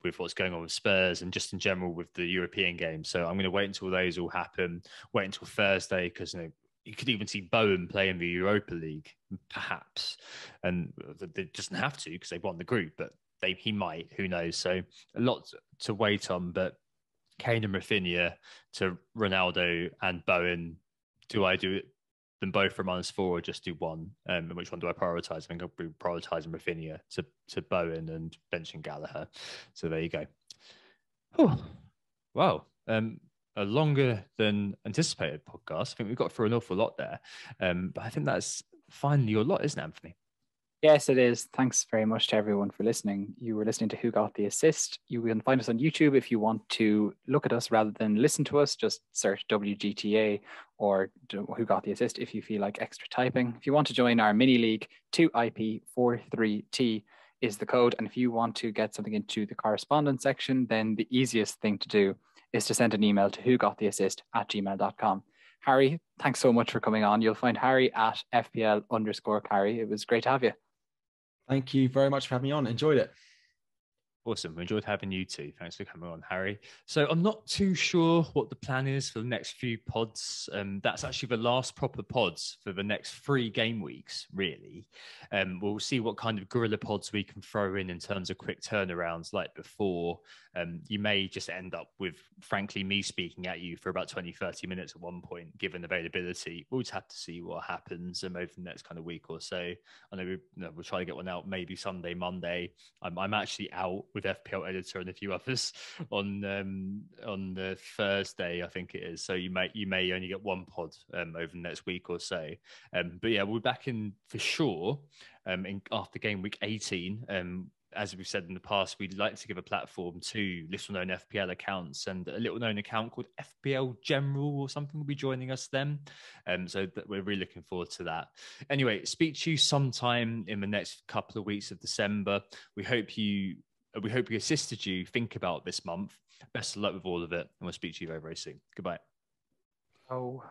A: with what's going on with Spurs and just in general with the European games. So I'm going to wait until those all happen, wait until Thursday, because you could even see Bowen play in the Europa League, perhaps. And they doesn't have to because they've won the group, but he might, who knows. So a lot to wait on, but Kane and Rafinha to Ronaldo and Bowen, do I do them both for -4 or just do one? And which one do I prioritize? I think I'll be prioritizing Rafinha to Bowen and benching Gallagher. So there you go. Oh, wow. A longer than anticipated podcast. I think we got through an awful lot there. But I think that's finally your lot, isn't it, Anthony?
C: Yes, it is. Thanks very much to everyone for listening. You were listening to Who Got the Assist. You can find us on YouTube if you want to look at us rather than listen to us. Just search WGTA or Who Got the Assist if you feel like extra typing. If you want to join our mini league, 2IP43T is the code. And if you want to get something into the correspondence section, then the easiest thing to do is to send an email to whogottheassist@gmail.com. Harry, thanks so much for coming on. You'll find Harry at FPL_Harry. It was great to have you.
B: Thank you very much for having me on. Enjoyed it.
A: Awesome. We enjoyed having you too. Thanks for coming on, Harry. So I'm not too sure what the plan is for the next few pods. That's actually the last proper pods for the next 3 game weeks, really. We'll see what kind of guerrilla pods we can throw in terms of quick turnarounds like before. You may just end up with, frankly, me speaking at you for about 20, 30 minutes at one point, given availability. We'll just have to see what happens over the next kind of week or so. I know we'll try to get one out maybe Sunday, Monday. I'm actually out with FPL Editor and a few others on the Thursday, I think it is. So you may only get one pod over the next week or so. But yeah, we'll be back in for sure after game week 18. As we've said in the past, we'd like to give a platform to little-known FPL accounts, and a little-known account called FPL General or something will be joining us then. So we're really looking forward to that. Anyway, speak to you sometime in the next couple of weeks of December. We hope we assisted you think about this month. Best of luck with all of it, and we'll speak to you very, very soon. Goodbye.
C: Oh.